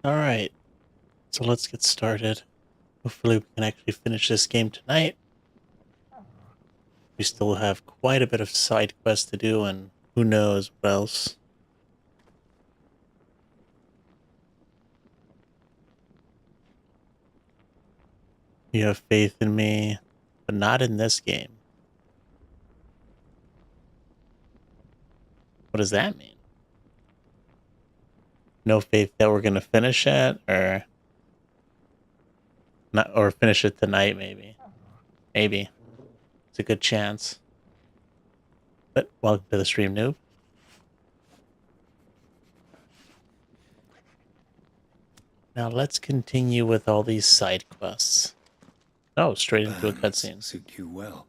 Alright, so let's get started. Hopefully we can actually finish this game tonight. We still have quite a bit of side quests to do, and who knows what else. You have faith in me, but not in this game. What does that mean? No faith that we're gonna finish it, or not, or finish it tonight, maybe. Maybe. It's a good chance. But welcome to the stream, noob. Now let's continue with all these side quests. Oh, straight into a cutscene. Suit you well.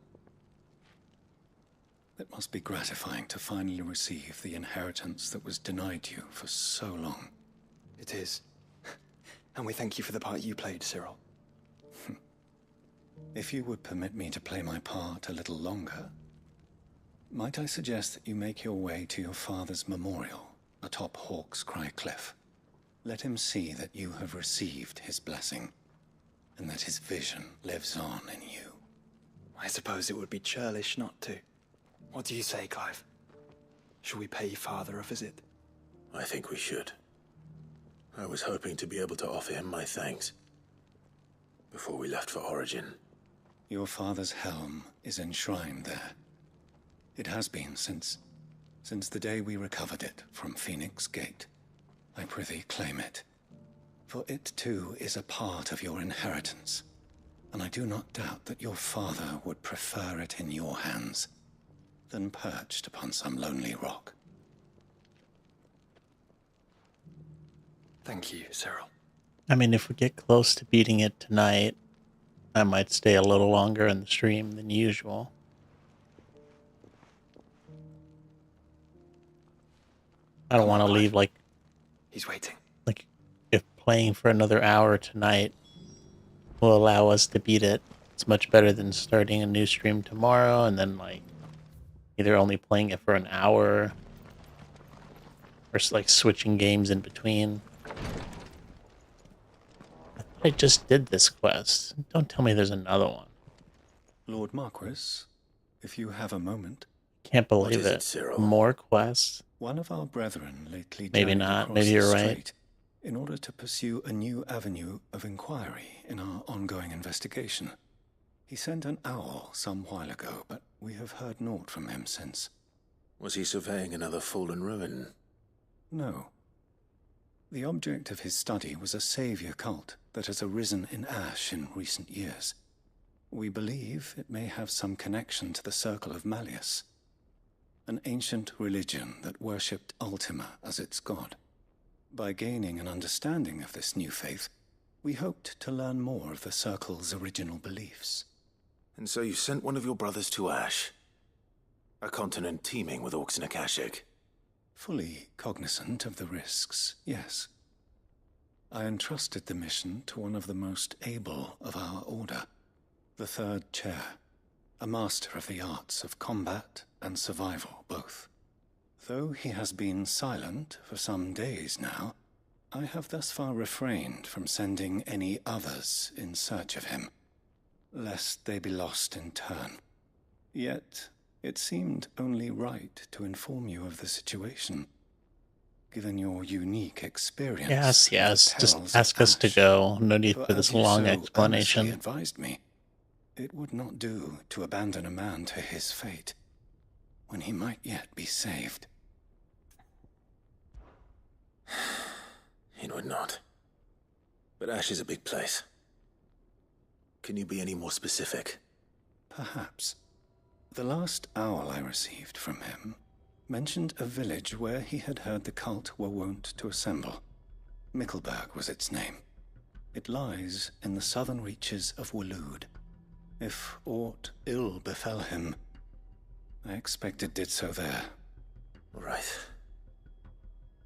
It must be gratifying to finally receive the inheritance that was denied you for so long. It is. And we thank you for the part you played, Cyril. If you would permit me to play my part a little longer, might I suggest that you make your way to your father's memorial atop Hawk's Cry Cliff. Let him see that you have received his blessing, and that his vision lives on in you. I suppose it would be churlish not to. What do you say, Clive? Shall we pay your father a visit? I think we should. I was hoping to be able to offer him my thanks before we left for Origin. Your father's helm is enshrined there. It has been since the day we recovered it from Phoenix Gate. I prithee claim it, for it too is a part of your inheritance, and I do not doubt that your father would prefer it in your hands than perched upon some lonely rock. Thank you, Cyril. I mean, if we get close to beating it tonight, I might stay a little longer in the stream than usual. I don't want to leave like... He's waiting. Like, if playing for another hour tonight will allow us to beat it, it's much better than starting a new stream tomorrow and then, like, either only playing it for an hour or, like, switching games in between. I just did this quest. Don't tell me there's another one. Lord Marquis, if you have a moment. Can't believe it. Cyril? More quests? One of our brethren lately Maybe not. across Maybe the you're right. strait in order to pursue a new avenue of inquiry in our ongoing investigation. He sent an owl some while ago, but we have heard naught from him since. Was he surveying another fallen ruin? No. The object of his study was a savior cult that has arisen in Ash in recent years. We believe it may have some connection to the Circle of Malleus, an ancient religion that worshipped Ultima as its god. By gaining an understanding of this new faith, we hoped to learn more of the Circle's original beliefs. And so you sent one of your brothers to Ash? A continent teeming with orcs and Akashic? Fully cognizant of the risks, yes. I entrusted the mission to one of the most able of our order, the Third Chair, a master of the arts of combat and survival both. Though he has been silent for some days now, I have thus far refrained from sending any others in search of him, lest they be lost in turn. Yet, it seemed only right to inform you of the situation, given your unique experience. Yes. Just ask us to go. No need for this long explanation. He advised me, it would not do to abandon a man to his fate, when he might yet be saved. It would not. But Ash is a big place. Can you be any more specific? Perhaps. The last owl I received from him mentioned a village where he had heard the cult were wont to assemble. Mickleburg was its name. It lies in the southern reaches of Waloed. If aught ill befell him, I expect it did so there. Right.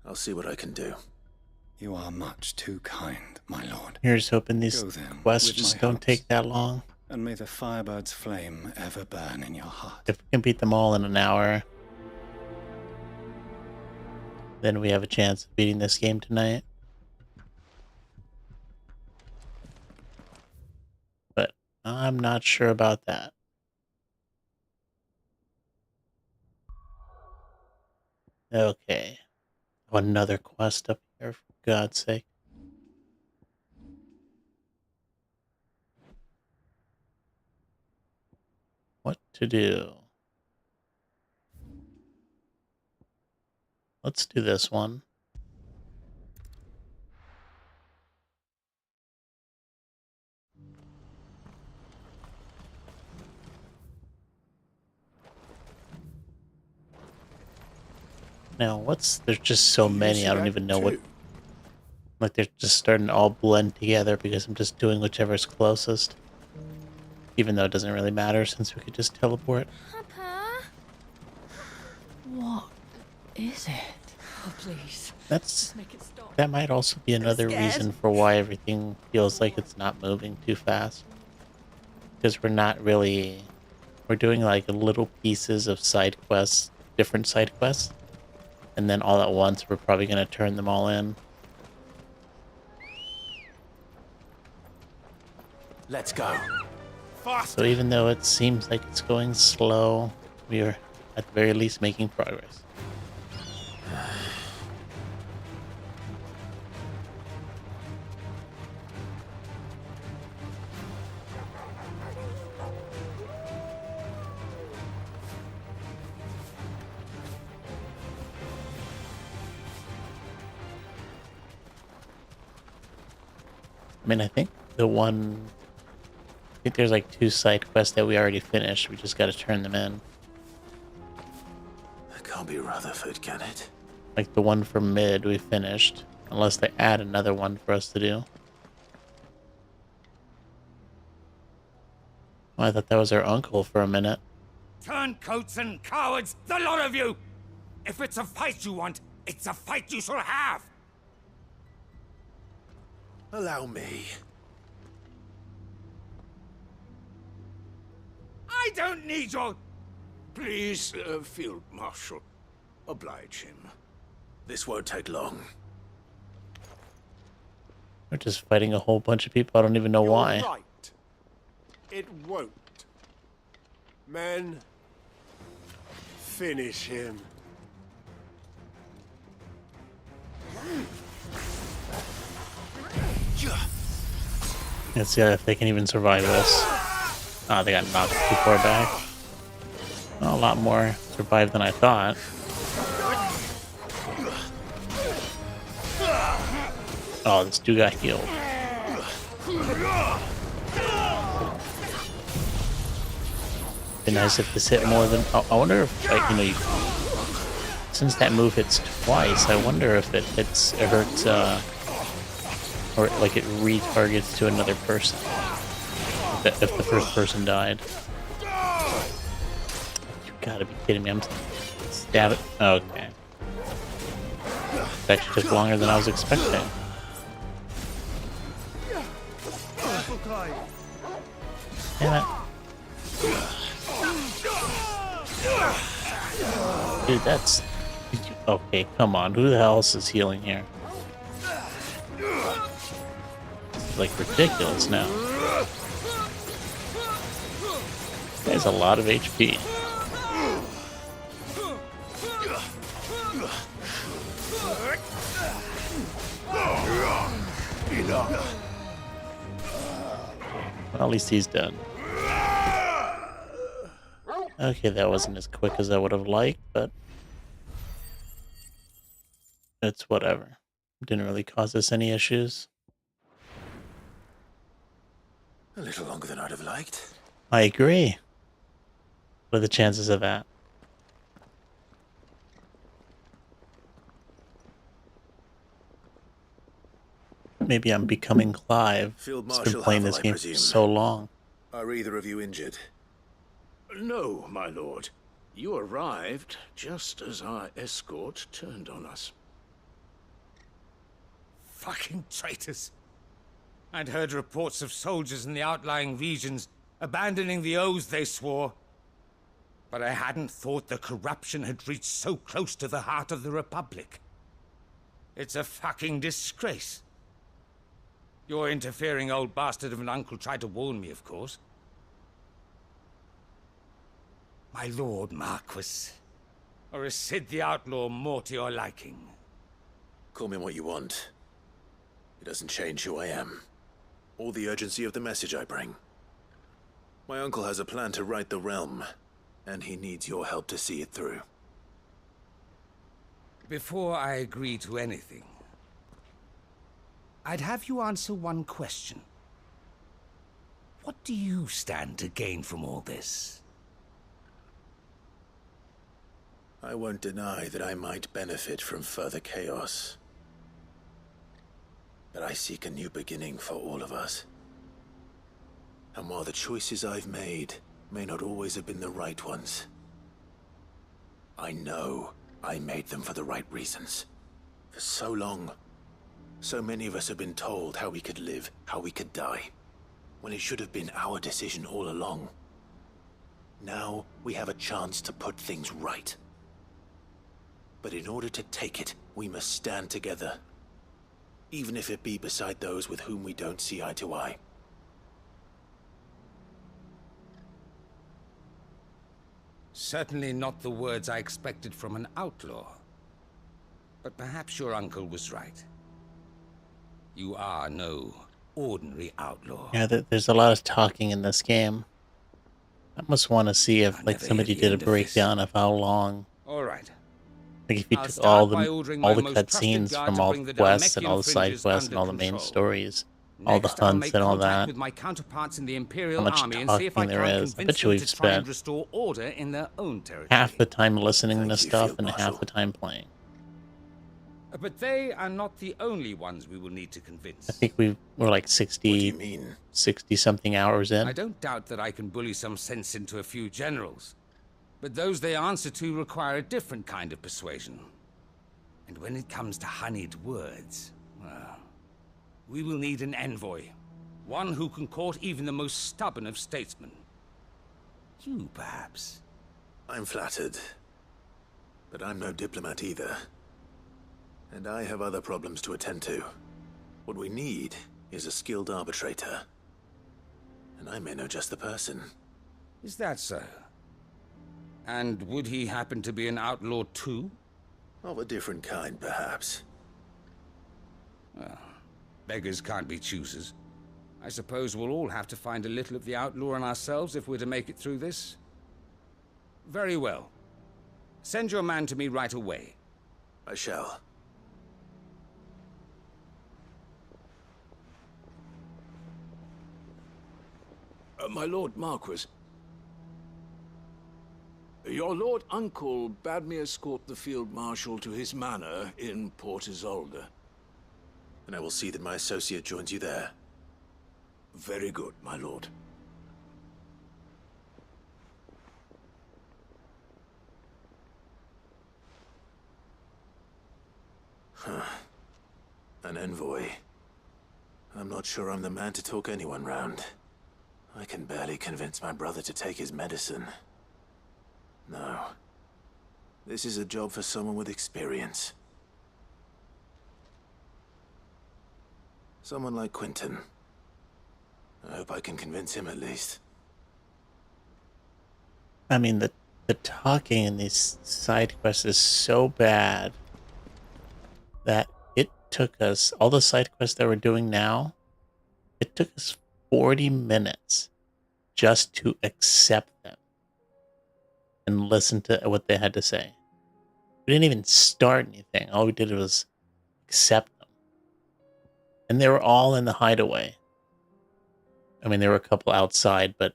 I'll see what I can do. You are much too kind, my lord. Here's hoping these Go then, quests with just my don't hopes. take that long. And may the firebird's flame ever burn in your heart. If we can beat them all in an hour, then we have a chance of beating this game tonight. I'm not sure about that. Okay. Oh, another quest up here, for God's sake. What to do? Let's do this one. Now, there's just so many, I don't even know what, like they're just starting to all blend together because I'm just doing whichever's closest. Even though it doesn't really matter since we could just teleport. Papa? What is it? Oh, please. Make it stop. That might also be another reason for why everything feels like it's not moving too fast. Because we're doing like little pieces of side quests, different side quests. And then all at once, we're probably going to turn them all in. Let's go. So even though it seems like it's going slow, we are at the very least making progress. I mean, I think there's like 2 side quests that we already finished. We just gotta turn them in. That can't be Rutherford, can it? Like the one for mid we finished. Unless they add another one for us to do. Oh, I thought that was our uncle for a minute. Turncoats and cowards, the lot of you! If it's a fight you want, it's a fight you shall have! Allow me. I don't need your... Please, Field Marshal. Oblige him. This won't take long. We're just fighting a whole bunch of people. I don't even know why. Right. It won't. Men, finish him. Let's see if they can even survive this. Oh, they got knocked too far back. Well, a lot more survived than I thought. Oh, this dude got healed. Be nice if this hit more than... I wonder if, like, since that move hits twice, I wonder if it hurts, or like it retargets to another person. If the first person died. You gotta be kidding me. I'm stab it. Okay. It actually took longer than I was expecting. Damn it. Dude, that's... Okay, come on. Who the hell else is healing here? It's like ridiculous now. There's a lot of HP. Well, at least he's dead. Okay, that wasn't as quick as I would have liked, but it's whatever. Didn't really cause us any issues. A little longer than I'd have liked. I agree. What are the chances of that? Maybe I'm becoming Clive. Field I've been Marshal playing Havel, this I game for presume. so long. Are either of you injured? No, my lord. You arrived just as our escort turned on us. Fucking traitors. I'd heard reports of soldiers in the outlying regions abandoning the oaths they swore. But I hadn't thought the corruption had reached so close to the heart of the Republic. It's a fucking disgrace. Your interfering old bastard of an uncle tried to warn me, of course. My lord Marquis. Or is Sid the Outlaw more to your liking? Call me what you want. It doesn't change who I am, or the urgency of the message I bring. My uncle has a plan to right the realm, and he needs your help to see it through. Before I agree to anything, I'd have you answer one question. What do you stand to gain from all this? I won't deny that I might benefit from further chaos. But I seek a new beginning for all of us. And while the choices I've made may not always have been the right ones, I know I made them for the right reasons. For so long, so many of us have been told how we could live, how we could die, when it should have been our decision all along. Now we have a chance to put things right. But in order to take it, we must stand together, even if it be beside those with whom we don't see eye to eye. Certainly not the words I expected from an outlaw. But perhaps your uncle was right. You are no ordinary outlaw. Yeah, there's a lot of talking in this game. I almost want to see if like somebody did a breakdown of how long. All right. Like if you I'll took start all by the ordering my most trusted cutscenes guard from to all bring the the quests and Dharmekian all the side fringes quests and under all the main control. stories, all the Next, I'll hunts make and all contact that. with my counterparts in the How Imperial much Army and see if I talking there can't is. I convince bet you them we've to try and spent restore order in their own territory. half the time listening Thank to you, stuff Field and half Marshal. the time playing. But they are not the only ones we will need to convince. I think we're like What do you 60 mean? something hours in. I don't doubt that I can bully some sense into a few generals. But those they answer to require a different kind of persuasion. And when it comes to honeyed words, well, we will need an envoy. One who can court even the most stubborn of statesmen. You, perhaps. I'm flattered. But I'm no diplomat either. And I have other problems to attend to. What we need is a skilled arbitrator. And I may know just the person. Is that so? And would he happen to be an outlaw too? Of a different kind, perhaps. Well, beggars can't be choosers. I suppose we'll all have to find a little of the outlaw in ourselves if we're to make it through this. Very well. Send your man to me right away. I shall. My Lord Marquis. Your Lord Uncle bade me escort the Field Marshal to his manor in Port Isolde. And I will see that my associate joins you there. Very good, my lord. An envoy. I'm not sure I'm the man to talk anyone round. I can barely convince my brother to take his medicine. No. This is a job for someone with experience. Someone like Quentin. I hope I can convince him at least. I mean, the talking in these side quests is so bad that it took us, all the side quests that we're doing now, it took us 40 minutes just to accept them and listen to what they had to say. We didn't even start anything. All we did was accept them. And they were all in the hideaway. I mean, there were a couple outside, but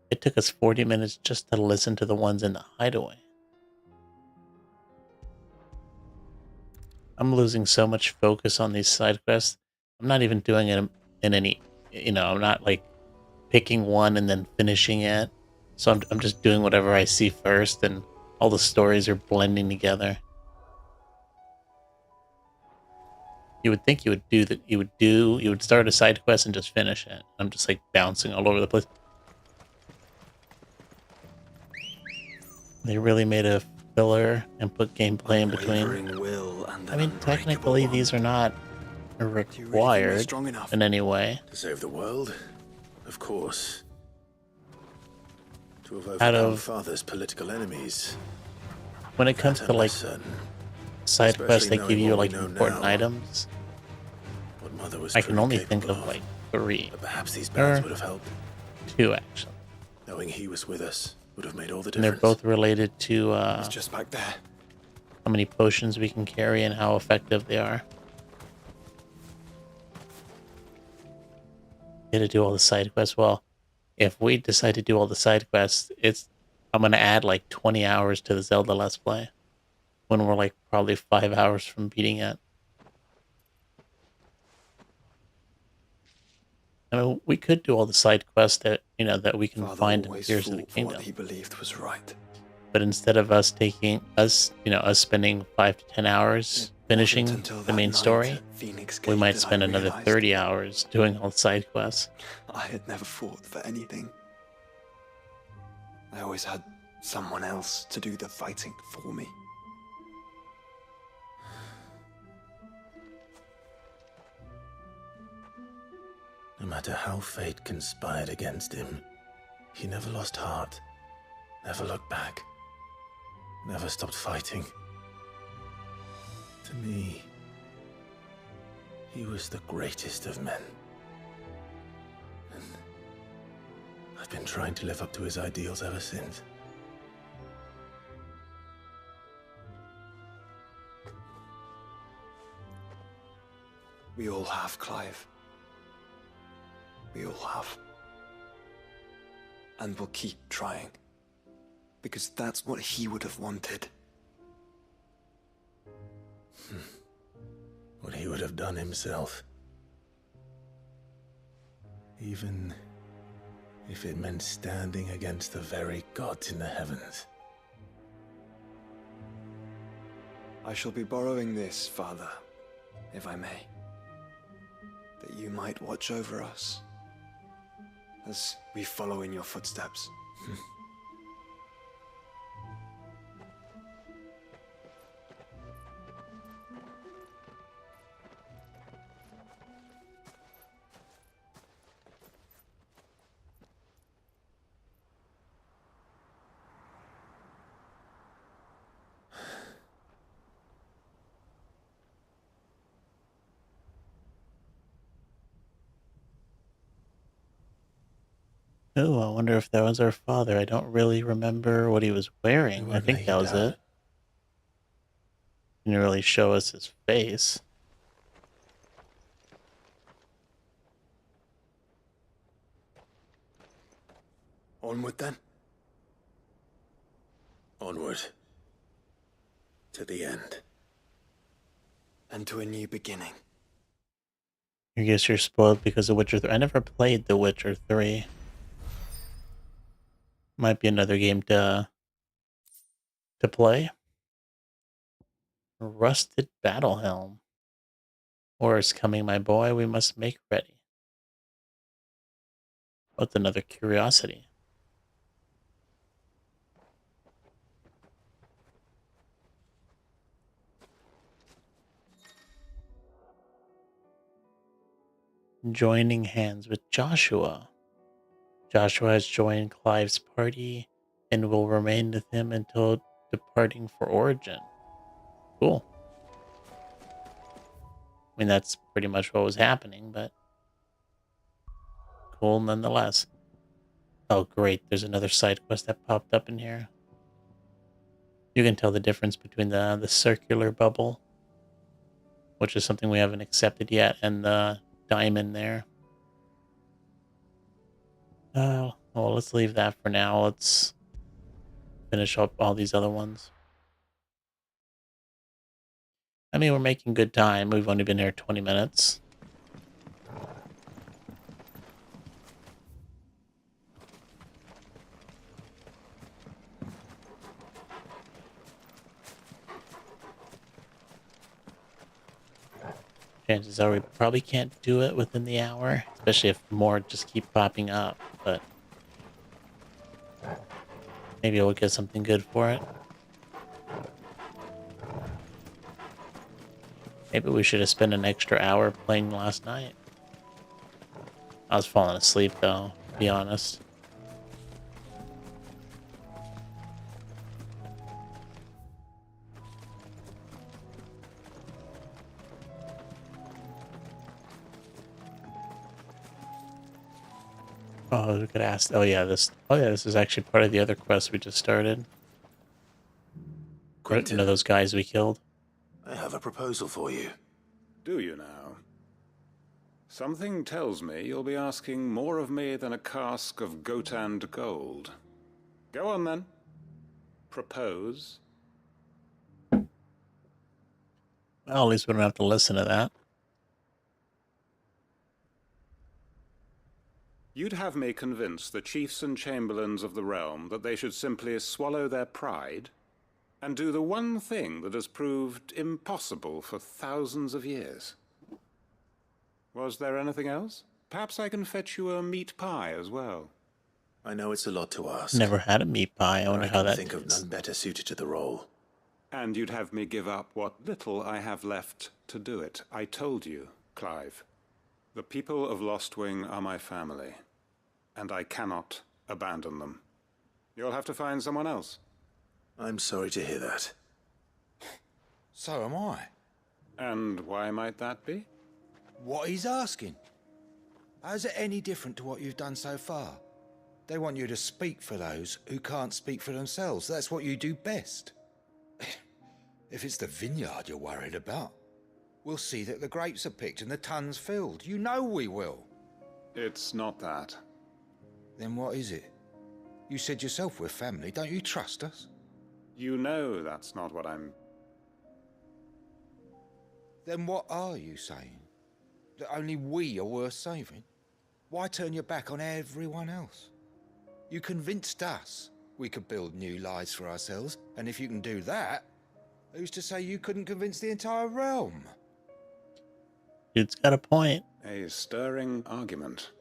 it took us 40 minutes just to listen to the ones in the hideaway. I'm losing so much focus on these side quests. I'm not even doing it in any, I'm not like picking one and then finishing it. So I'm just doing whatever I see first, and all the stories are blending together. You would think you would do that. You would start a side quest and just finish it. I'm just like bouncing all over the place. They really made a filler and put gameplay in between. Will and I mean, technically these are not required strong enough? in any way. To save the world? Of course. To have Out overcome of Father's political enemies. when it comes That to I'm like certain. side quests Especially that give knowing you what we like know important now. items, What Mother was I can truly only think capable of like 3 But perhaps these bands or would have helped. 2 actually, Knowing he was with us would have made all the and they're difference. both related to It's just back there. how many potions we can carry and how effective they are. Get to do all the side quests. Well, if we decide to do all the side quests, I'm gonna add like 20 hours to the Zelda Let's Play when we're like probably 5 hours from beating it. I mean, we could do all the side quests that that we can Father find in always Tears of the fought for what Kingdom. he believed was right. But instead of us spending 5 to 10 hours finishing Wasn't until the that main night story, at Phoenix we Gate might that spend I another realized 30 hours doing all the side quests. I had never fought for anything. I always had someone else to do the fighting for me. No matter how fate conspired against him, he never lost heart, never looked back, never stopped fighting. To me, he was the greatest of men. And I've been trying to live up to his ideals ever since. We all have, Clive. We all have. And we'll keep trying. Because that's what he would have wanted. What he would have done himself. Even if it meant standing against the very gods in the heavens. I shall be borrowing this, Father, if I may. That you might watch over us as we follow in your footsteps. Oh, I wonder if that was our father. I don't really remember what he was wearing. I Whoever think he that was died. it. Didn't really show us his face. Onward then. Onward. To the end. And to a new beginning. I guess you're spoiled because of Witcher 3. I never played The Witcher 3. Might be another game to play. Rusted Battle Helm. War is coming, my boy. We must make ready. What's another curiosity? Joining hands with Joshua. Joshua has joined Clive's party and will remain with him until departing for Origin. Cool. I mean, that's pretty much what was happening, but cool nonetheless. Oh, great. There's another side quest that popped up in here. You can tell the difference between the circular bubble, which is something we haven't accepted yet, and the diamond there. Well, let's leave that for now. Let's finish up all these other ones. I mean, we're making good time. We've only been here 20 minutes. Chances are we probably can't do it within the hour, especially if more just keep popping up, but maybe we'll get something good for it. Maybe we should have spent an extra hour playing last night. I was falling asleep though, to be honest. Oh, we could ask. Oh yeah, this. Oh yeah, this is actually part of the other quest we just started. Quentin, One of those guys we killed. I have a proposal for you. Do you now? Something tells me you'll be asking more of me than a cask of Gotand gold. Go on then. Propose. Well, at least we don't have to listen to that. You'd have me convince the chiefs and chamberlains of the realm that they should simply swallow their pride and do the one thing that has proved impossible for thousands of years. Was there anything else? Perhaps I can fetch you a meat pie as well. I know it's a lot to ask. Never had a meat pie. I wonder how that think of tastes. none better suited to the role. And you'd have me give up what little I have left to do it. I told you, Clive. The people of Lostwing are my family, and I cannot abandon them. You'll have to find someone else. I'm sorry to hear that. So am I. And why might that be? What he's asking. How's it any different to what you've done so far? They want you to speak for those who can't speak for themselves. That's what you do best. If it's the vineyard you're worried about, we'll see that the grapes are picked and the tons filled. You know we will. It's not that. Then what is it? You said yourself we're family. Don't you trust us? You know that's not what I'm... Then what are you saying? That only we are worth saving? Why turn your back on everyone else? You convinced us we could build new lives for ourselves, and if you can do that, who's to say you couldn't convince the entire realm? Dude's got a point. A stirring argument.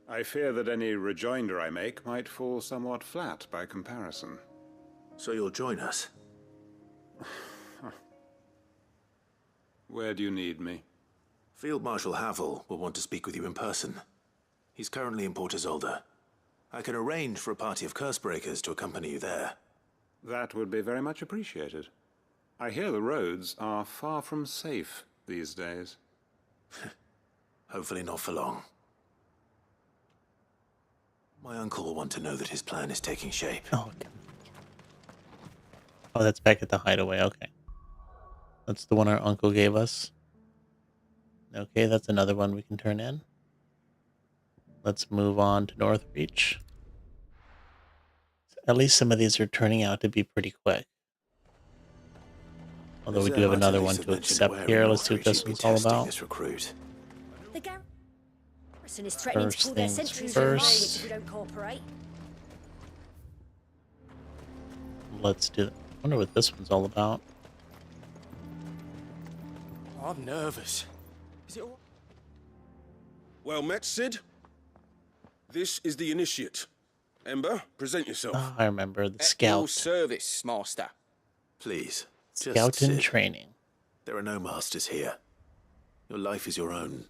I fear that any rejoinder I make might fall somewhat flat by comparison. So you'll join us? Where do you need me? Field Marshal Havel will want to speak with you in person. He's currently in Port Isolde. I can arrange for a party of Cursebreakers to accompany you there. That would be very much appreciated. I hear the roads are far from safe these days. Hopefully not for long. My uncle will want to know that his plan is taking shape. Oh, that's back at the hideaway. Okay. That's the one our uncle gave us. Okay, that's another one we can turn in. Let's move on to Northreach. At least some of these are turning out to be pretty quick. Although we do have another one to accept here. Let's see what this one's all about. The garrison is threatening to pull their sentries first. if we don't cooperate. Let's do that. I wonder what this one's all about. I'm nervous. Is it all... Well met, Cid. This is the Initiate. Ember, present yourself. Oh, I remember the At scout. your service, Master. Please, just Scout in sit. training. There are no masters here. Your life is your own.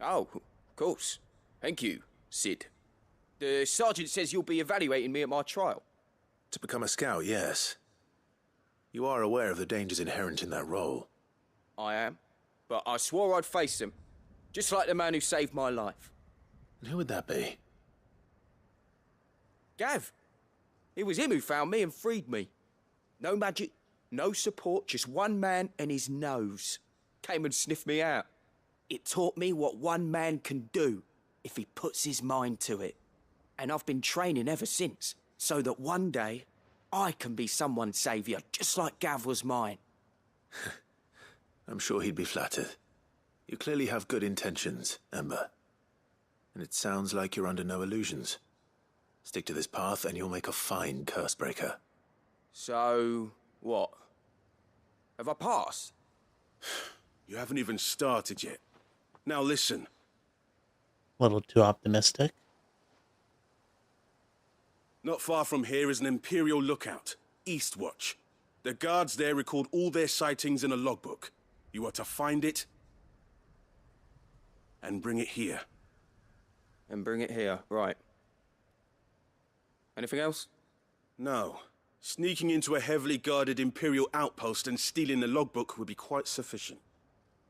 Oh, of course. Thank you, Cid. The sergeant says you'll be evaluating me at my trial. To become a scout, yes. You are aware of the dangers inherent in that role. I am. But I swore I'd face them. Just like the man who saved my life. And who would that be? Gav. It was him who found me and freed me. No magic, no support, just one man and his nose. Came and sniffed me out. It taught me what one man can do if he puts his mind to it. And I've been training ever since, so that one day I can be someone's saviour, just like Gav was mine. I'm sure he'd be flattered. You clearly have good intentions, Ember. And it sounds like you're under no illusions. Stick to this path and you'll make a fine Cursebreaker. So, what? Have I passed? You haven't even started yet. Now listen. A little too optimistic. Not far from here is an Imperial lookout, Eastwatch. The guards there record all their sightings in a logbook. You are to find it and bring it here. And bring it here, right. Anything else? No. Sneaking into a heavily guarded Imperial outpost and stealing the logbook would be quite sufficient.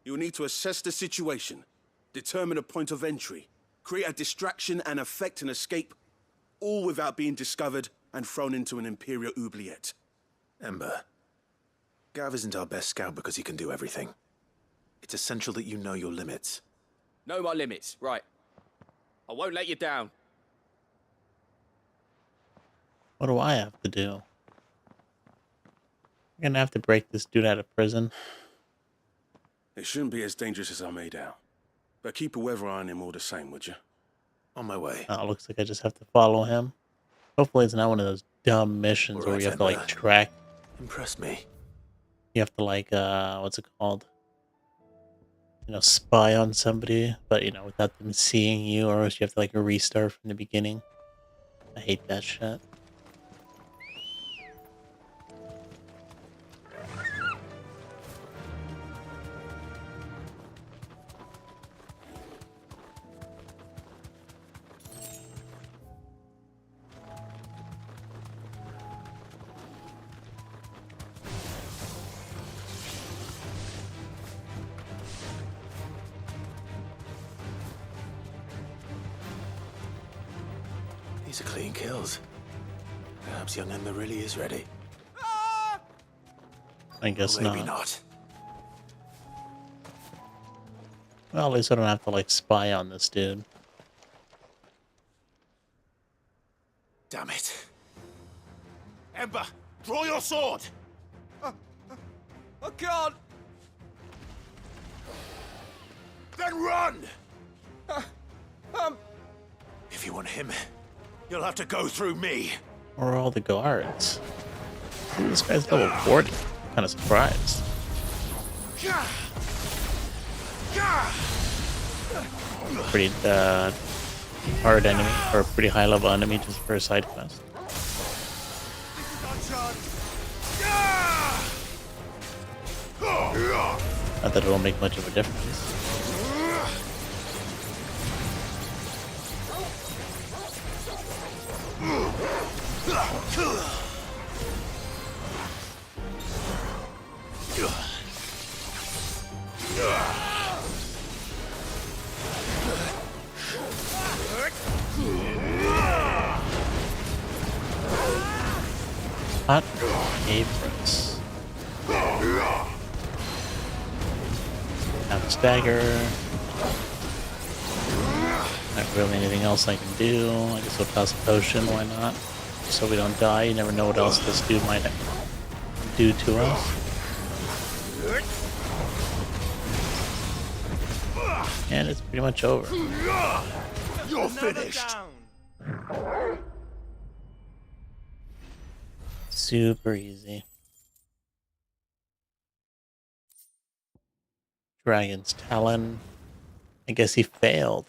You'll need to assess the situation, determine a point of entry, create a distraction and effect an escape, all without being discovered and thrown into an Imperial oubliette. Ember, Gav isn't our best scout because he can do everything. It's essential that you know your limits. Know my limits, right. I won't let you down. What do I have to do? I'm gonna have to break this dude out of prison. It shouldn't be as dangerous as I made out. But keep a weather eye on him all the same, would you? On my way. Oh, it looks like I just have to follow him. Hopefully it's not one of those dumb missions where you have to like track. Impressed me. You have to like what's it called? You know, spy on somebody, but you know, without them seeing you, or else you have to like restart from the beginning. I hate that shit. These are clean kills. Perhaps young Ember really is ready. I guess Or maybe not. not. Well, at least I don't have to like spy on this dude. Damn it. Ember, draw your sword! I can't. Then run! If you want him, you'll have to go through me. Where are all the guards? Ooh, this guy's level 40. Kind of surprised. Pretty hard enemy, or a pretty high level enemy just for a side quest. Not that it'll make much of a difference. Hot Abrams. Have a stagger. Not really anything else I can do. I guess we'll toss a potion, why not? So we don't die. You never know what else this dude might do to us. And it's pretty much over. You're finished. Super easy. Dragon's Talon. I guess he failed.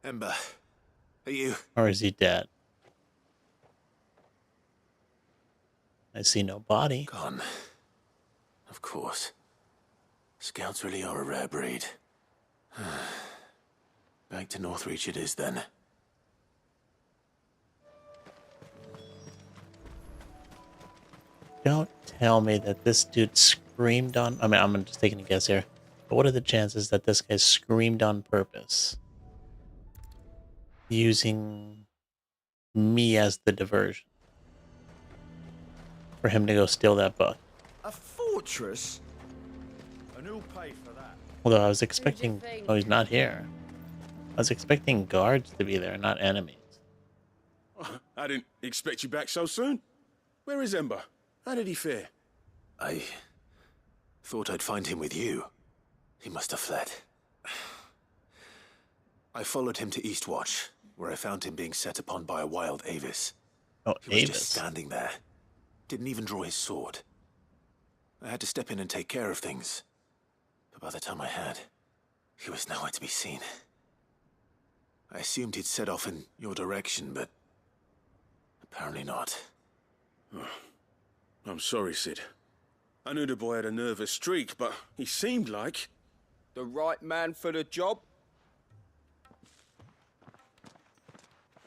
Ember, are you? Or is he dead? I see no body. Gone. Of course. Scouts really are a rare breed. Back to Northreach it is then. Don't tell me that this dude screamed on... I mean, I'm just taking a guess here. But what are the chances that this guy screamed on purpose? Using me as the diversion. For him to go steal that book. A fortress? And who'll pay for that? Although I was expecting... Oh, he's not here. I was expecting guards to be there, not enemies. I didn't expect you back so soon. Where is Ember? How did he fare? I thought I'd find him with you. He must have fled. I followed him to Eastwatch, where I found him being set upon by a wild Avis. Oh, He was Avis. just standing there. Didn't even draw his sword. I had to step in and take care of things. But by the time I had, he was nowhere to be seen. I assumed he'd set off in your direction, but apparently not. I'm sorry, Sid. I knew the boy had a nervous streak, but he seemed like... The right man for the job?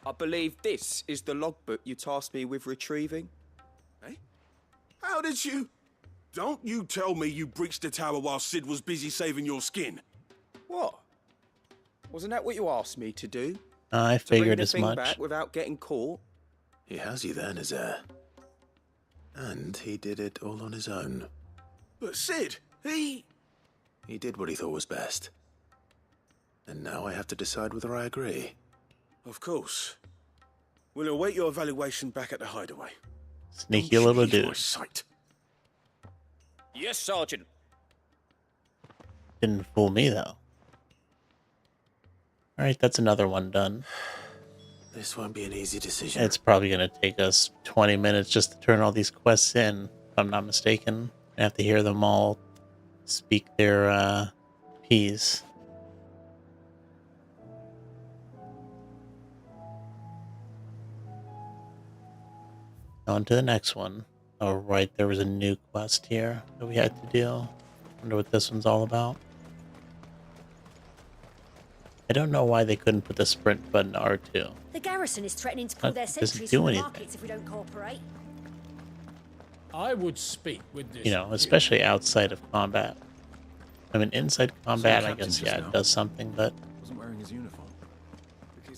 I believe this is the logbook you tasked me with retrieving. Eh? How did you... Don't you tell me you breached the tower while Sid was busy saving your skin. What? Wasn't that what you asked me to do? I To bring figured the as thing much. back without getting caught? He has you then, his heir. And he did it all on his own. But Sid, he did what he thought was best. And now I have to decide whether I agree. Of course. We'll await your evaluation back at the hideaway. Sneaky Don't you little leave my dude. sight. Yes, Sergeant. Didn't fool me, though. Alright, that's another one done. This won't be an easy decision. It's probably going to take us 20 minutes just to turn all these quests in, if I'm not mistaken. I have to hear them all speak their piece. On to the next one. Oh, right, there was a new quest here that we had to do. Wonder what this one's all about. I don't know why they couldn't put the sprint button to R2. The garrison is threatening to pull their That doesn't sentries do from the anything. markets if we don't cooperate. I would speak with this. You know, especially outside of combat. I mean, inside combat, I guess, yeah, it does something, but Wasn't wearing his uniform.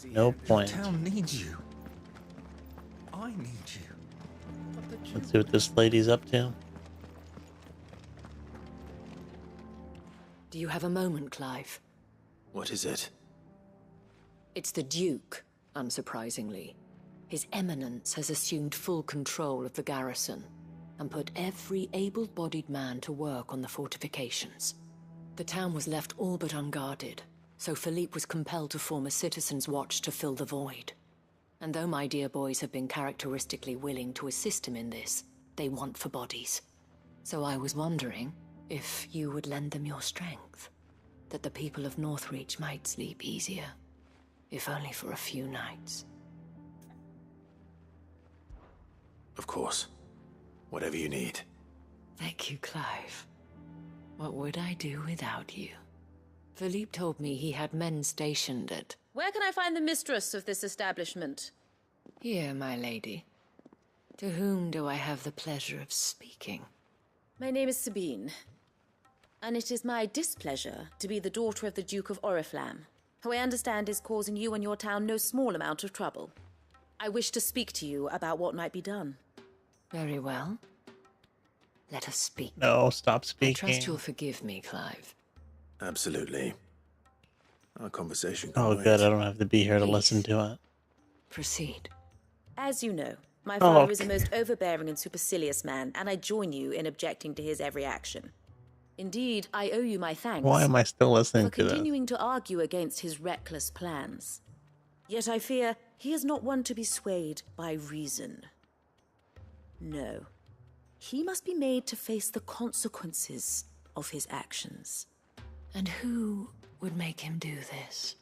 no point. Town needs you. I need you. Let's see what this lady's up to. Do you have a moment, Clive? What is it? It's the Duke, unsurprisingly. His Eminence has assumed full control of the garrison and put every able-bodied man to work on the fortifications. The town was left all but unguarded, so Philippe was compelled to form a citizens' watch to fill the void. And though my dear boys have been characteristically willing to assist him in this, they want for bodies. So I was wondering if you would lend them your strength, that the people of Northreach might sleep easier, if only for a few nights. Of course. Whatever you need. Thank you, Clive. What would I do without you? Philippe told me he had men stationed at... Where can I find the mistress of this establishment? Here, my lady. To whom do I have the pleasure of speaking? My name is Sabine, and it is my displeasure to be the daughter of the Duke of Oriflamme, who I understand is causing you and your town no small amount of trouble. I wish to speak to you about what might be done. Very well. Let us speak. No, stop I speaking. trust you'll forgive me, Clive. Absolutely. Our conversation can Oh, wait. good. I don't have to be here to listen to it. Proceed. As you know, my Oh, father is a okay. most overbearing and supercilious man, and I join you in objecting to his every action. Indeed, I owe you my thanks. Why am I still listening for to this? continuing to argue against his reckless plans. Yet I fear he is not one to be swayed by reason. No. He must be made to face the consequences of his actions. And who would make him do this?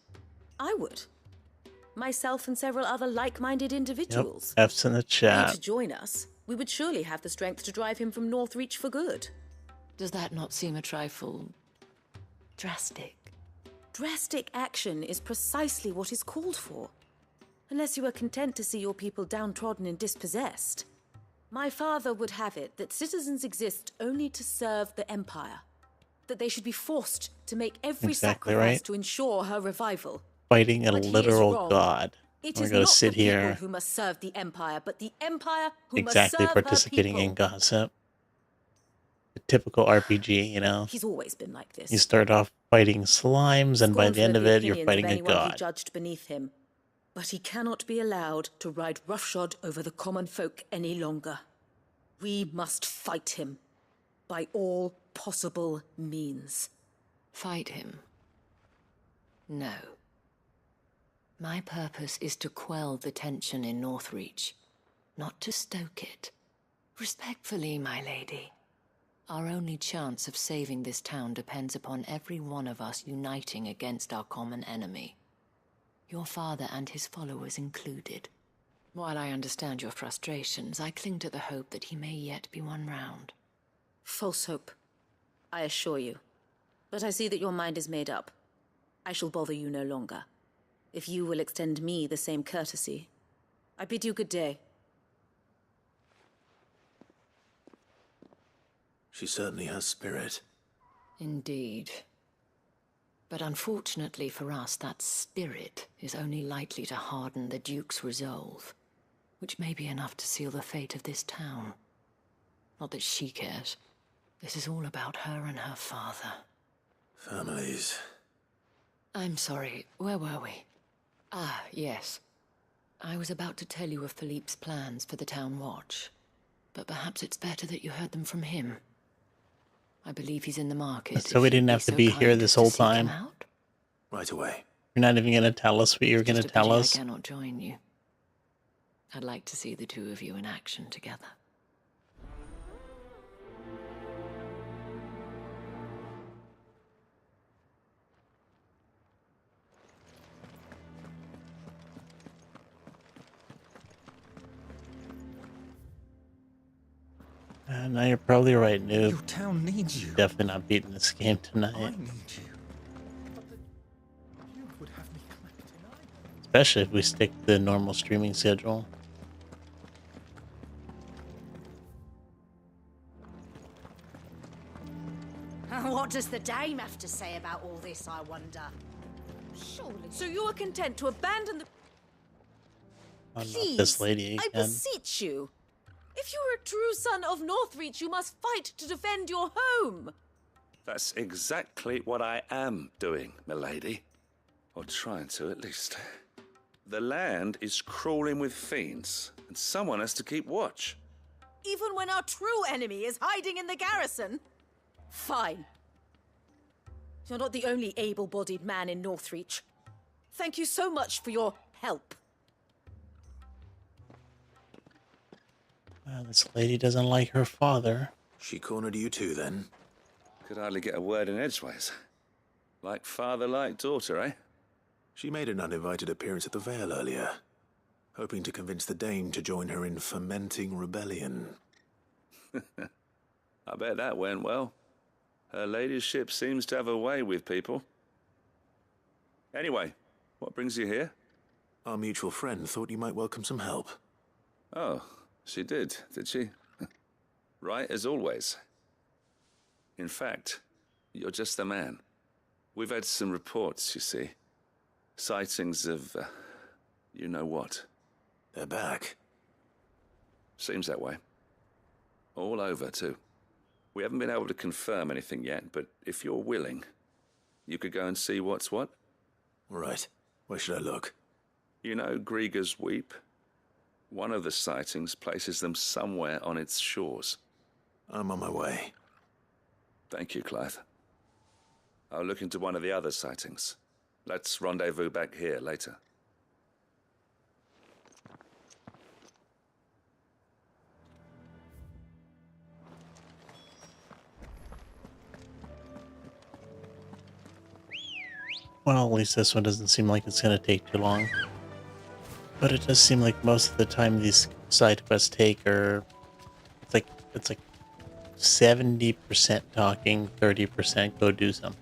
I would. Myself and several other like-minded individuals. Yep, F's in the Were you chat. to join us, we would surely have the strength to drive him from Northreach for good. Does that not seem a trifle... drastic? Drastic action is precisely what is called for. Unless you are content to see your people downtrodden and dispossessed. My father would have it that citizens exist only to serve the Empire. That they should be forced to make every Exactly sacrifice right. to ensure her revival. Fighting a But he is literal wrong. god. It We're is gonna not sit the people here who must serve the Empire, but the Empire who exactly must serve participating her in people. gossip. The typical RPG, you know. He's always been like this. You start off fighting slimes, and by the end of it, you're opinions fighting a anyone who god. judged beneath him. But he cannot be allowed to ride roughshod over the common folk any longer. We must fight him by all possible means. Fight him? No. My purpose is to quell the tension in Northreach, not to stoke it. Respectfully, my lady. Our only chance of saving this town depends upon every one of us uniting against our common enemy. Your father and his followers included. While I understand your frustrations, I cling to the hope that he may yet be won round. False hope, I assure you. But I see that your mind is made up. I shall bother you no longer. If you will extend me the same courtesy, I bid you good day. She certainly has spirit. Indeed. But unfortunately for us, that spirit is only likely to harden the Duke's resolve, which may be enough to seal the fate of this town. Not that she cares. This is all about her and her father. Families. I'm sorry, where were we? Ah, yes. I was about to tell you of Philippe's plans for the town watch, but perhaps it's better that you heard them from him. I believe he's in the market. So we didn't have to be here this whole time. Right away. You're not even going to tell us what you're going to tell us? I cannot join you. I'd like to see the two of you in action together. No, you're probably right, Noob. Your town needs you. Definitely not beating this game tonight. I need you. But the Duke would have me collect tonight. Especially if we stick to the normal streaming schedule. What does the dame have to say about all this, I wonder? Surely. So you are content to abandon the... Oh, not Please, this lady I again. beseech you. If you are a true son of Northreach, you must fight to defend your home. That's exactly what I am doing, milady. Or trying to, at least. The land is crawling with fiends, and someone has to keep watch. Even when our true enemy is hiding in the garrison? Fine. You're not the only able-bodied man in Northreach. Thank you so much for your help. This lady doesn't like her father. She cornered you too, then? Could hardly get a word in edgeways. Like father, like daughter, eh? She made an uninvited appearance at the Vale earlier, hoping to convince the Dame to join her in fomenting rebellion. I bet that went well. Her ladyship seems to have a way with people. Anyway, what brings you here? Our mutual friend thought you might welcome some help. Oh, she did she? Right as always. In fact, you're just the man. We've had some reports, you see. Sightings of, you know what. They're back. Seems that way. All over, too. We haven't been able to confirm anything yet, but if you're willing, you could go and see what's what. Right. Where should I look? You know Grieger's Weep? One of the sightings places them somewhere on its shores. I'm on my way. Thank you, Clive. I'll look into one of the other sightings. Let's rendezvous back here later. Well, at least this one doesn't seem like it's going to take too long. But it does seem like most of the time these side quests take are... It's like 70% talking, 30% go do something.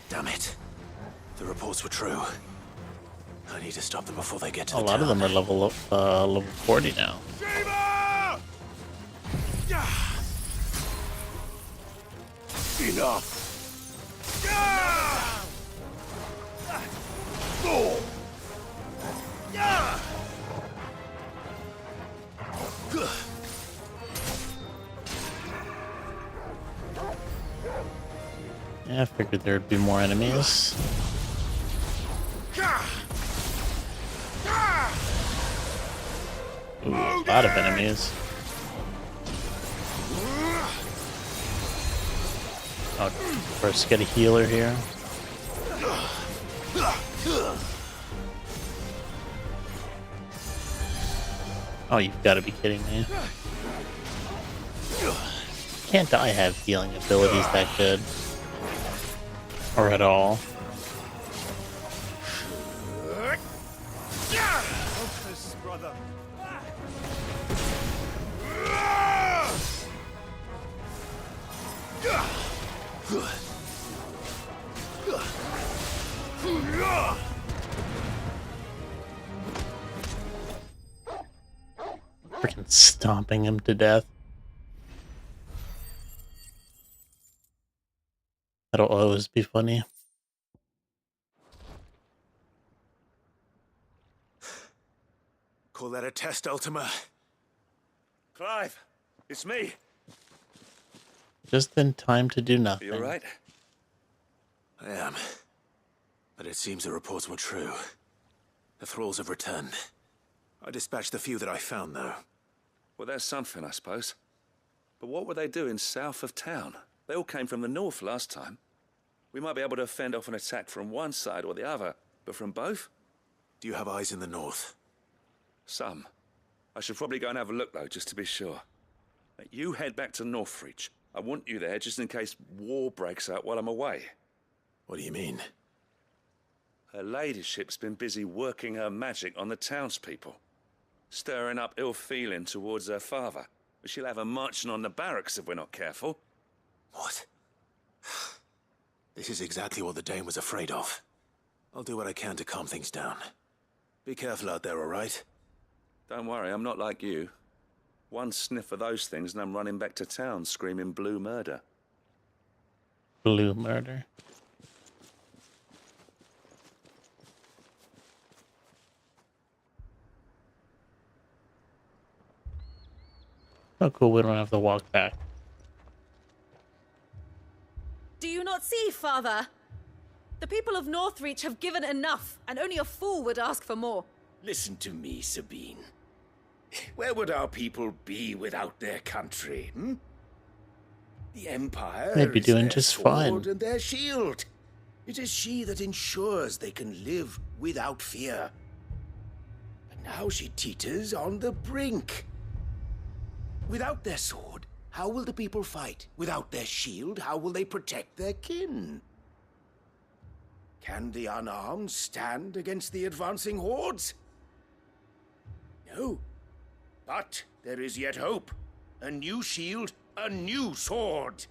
Damn it. The reports were true. I need to stop them before they get to A the lot town. of them are level 40 now. Enough! Yeah, I figured there'd be more enemies. Ooh, a lot of enemies. Oh, first get a healer here. Oh, you've got to be kidding me. Can't I have healing abilities that good? Or at all? Focus, brother. Stomping him to death. That'll always be funny. Call that a test, Ultima? Clive, it's me. Just in time to do nothing. You all right? I am. But it seems the reports were true. The thralls have returned. I dispatched the few that I found, though. Well, that's something, I suppose. But what were they doing south of town? They all came from the north last time. We might be able to fend off an attack from one side or the other, but from both? Do you have eyes in the north? Some. I should probably go and have a look, though, just to be sure. You head back to Northreach. I want you there just in case war breaks out while I'm away. What do you mean? Her ladyship's been busy working her magic on the townspeople, stirring up ill feeling towards her father. She'll have her marching on the barracks if we're not careful. What? This is exactly what the Dane was afraid of. I'll do what I can to calm things down. Be careful out there, all right? Don't worry, I'm not like you. One sniff of those things and I'm running back to town screaming blue murder. Blue murder. Oh, cool. We don't have to walk back. Do you not see, Father? The people of Northreach have given enough, and only a fool would ask for more. Listen to me, Sabine. Where would our people be without their country, hmm? The Empire They'd be is doing their just sword fine. and their shield. It is she that ensures they can live without fear. But now she teeters on the brink. Without their sword, how will the people fight? Without their shield, how will they protect their kin? Can the unarmed stand against the advancing hordes? No. But there is yet hope. A new shield, a new sword.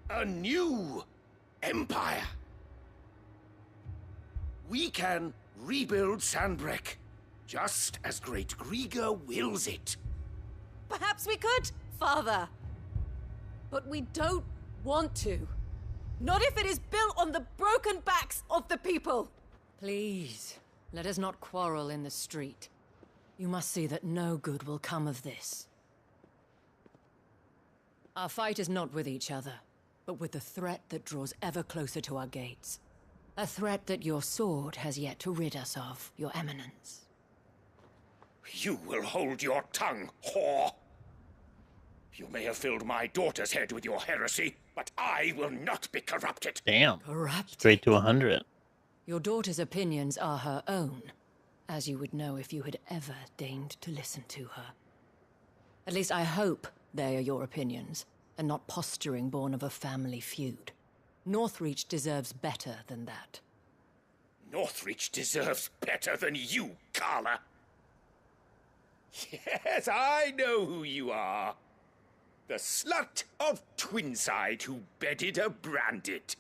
A new empire. We can rebuild Sandbreck, just as Great Griga wills it. Perhaps we could, Father. But we don't want to. Not if it is built on the broken backs of the people. Please, let us not quarrel in the street. You must see that no good will come of this. Our fight is not with each other, but with the threat that draws ever closer to our gates. A threat that your sword has yet to rid us of, Your Eminence. You will hold your tongue, whore! You may have filled my daughter's head with your heresy, but I will not be corrupted. Damn. Corrupted? Straight to 100. Your daughter's opinions are her own, as you would know if you had ever deigned to listen to her. At least I hope they are your opinions, and not posturing born of a family feud. Northreach deserves better than that. Northreach deserves better than you, Carla. Yes, I know who you are. The slut of Twinside who bedded a Branded.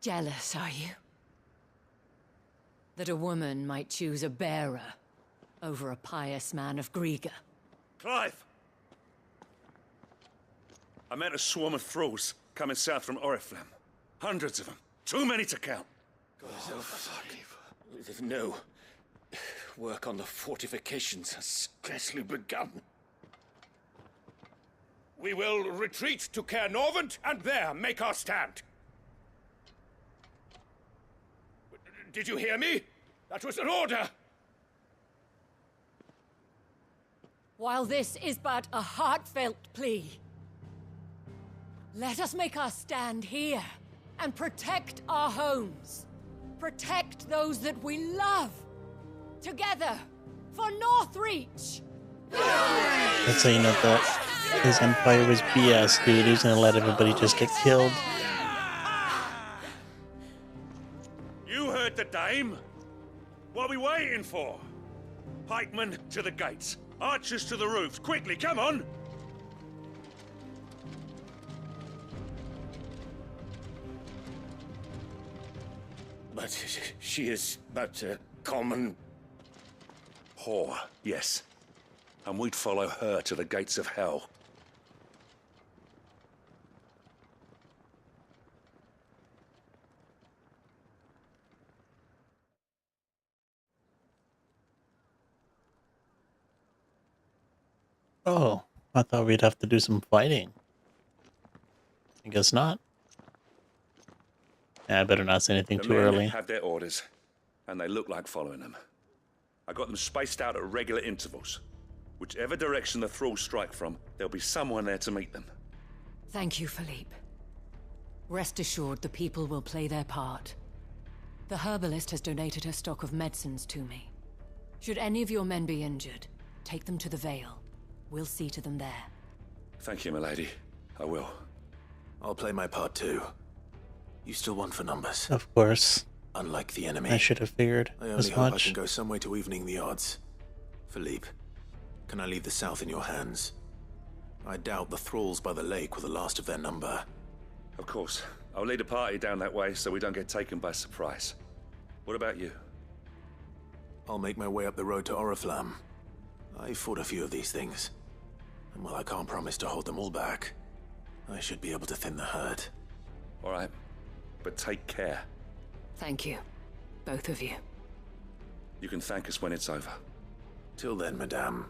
Jealous, are you? That a woman might choose a bearer over a pious man of Griga. Clive! I met a swarm of thralls coming south from Oriflamme. Hundreds of them. Too many to count. No. Work on the fortifications has scarcely begun. We will retreat to Caer Norvent and there make our stand. Did you hear me? That was an order. While this is but a heartfelt plea, let us make our stand here and protect our homes. Protect those that we love. Together, for Northreach! That's how you know that his empire was BS, dude. He was gonna let everybody just get killed. You heard the dame. What are we waiting for? Pikemen to the gates. Archers to the roofs. Quickly, come on! But she is but a common... Whore, yes. And we'd follow her to the gates of hell. Oh, I thought we'd have to do some fighting. I guess not. Yeah, I better not say anything The too men early. have their orders, and they look like following them. I got them spaced out at regular intervals. Whichever direction the thralls strike from, there'll be someone there to meet them. Thank you, Philippe. Rest assured the people will play their part. The herbalist has donated her stock of medicines to me. Should any of your men be injured, take them to the Vale. We'll see to them there. Thank you, milady. I will. I'll play my part too. You still want for numbers? Of course. Unlike the enemy. I should have figured I only as hope I much. can go some way to evening the odds. Philippe, can I leave the south in your hands? I doubt the thralls by the lake were the last of their number. Of course. I'll lead a party down that way so we don't get taken by surprise. What about you? I'll make my way up the road to Oriflamme. I fought a few of these things. And while I can't promise to hold them all back, I should be able to thin the herd. All right. But take care. Thank you. Both of you. You can thank us when it's over. Till then, madame.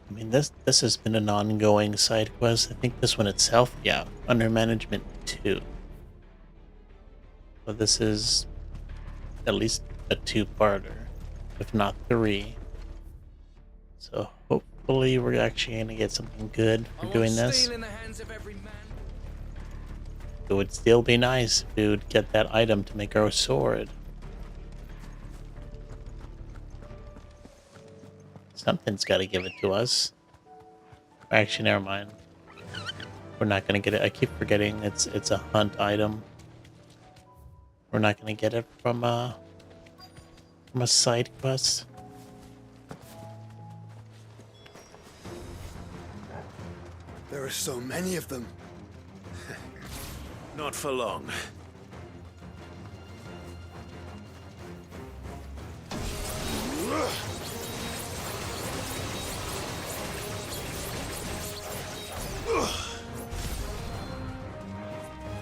I mean, this has been an ongoing side quest. I think this one itself, yeah, under management 2. So this is at least a 2-parter, if not 3. So hopefully we're actually gonna get something good for doing this. It would still be nice if we would get that item to make our sword. Something's got to give it to us. Actually, never mind. We're not gonna get it. I keep forgetting it's a hunt item. We're not gonna get it from a side quest. There are so many of them. Not for long.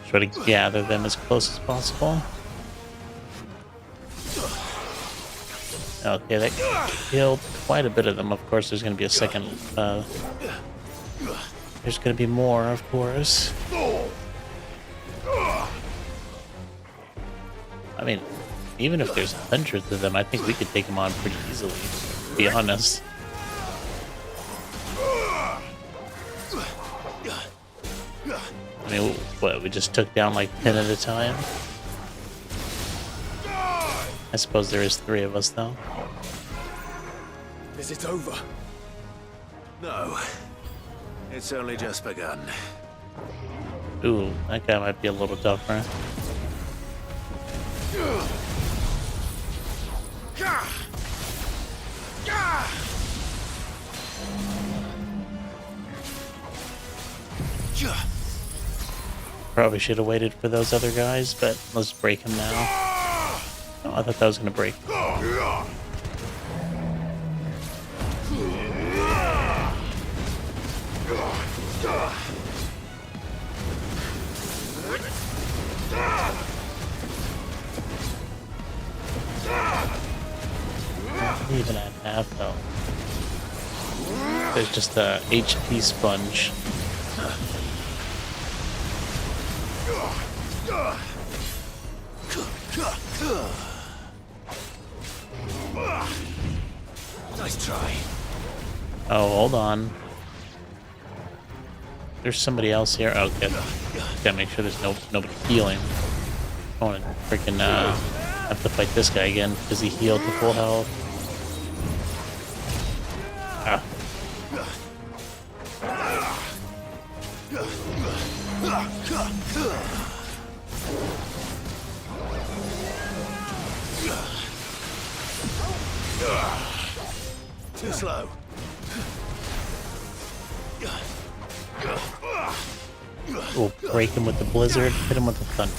Try to gather them as close as possible. Okay, that killed quite a bit of them. Of course, there's going to be a second. There's going to be more, of course. I mean, even if there's hundreds of them, I think we could take them on pretty easily, to be honest. I mean, what, we just took down like 10 at a time? I suppose there is 3 of us, though. Is it over? No. It's only just begun. Ooh, that guy might be a little tougher. Probably should have waited for those other guys, but let's break him now. Oh, I thought that was gonna break. Even at half though. There's just a HP sponge. Nice try. Oh, hold on. There's somebody else here. Oh, good. Gotta make sure there's nobody healing. I want to freaking have to fight this guy again because he healed to full health. Ah. Too slow. We'll break him with the blizzard, hit him with the thunder.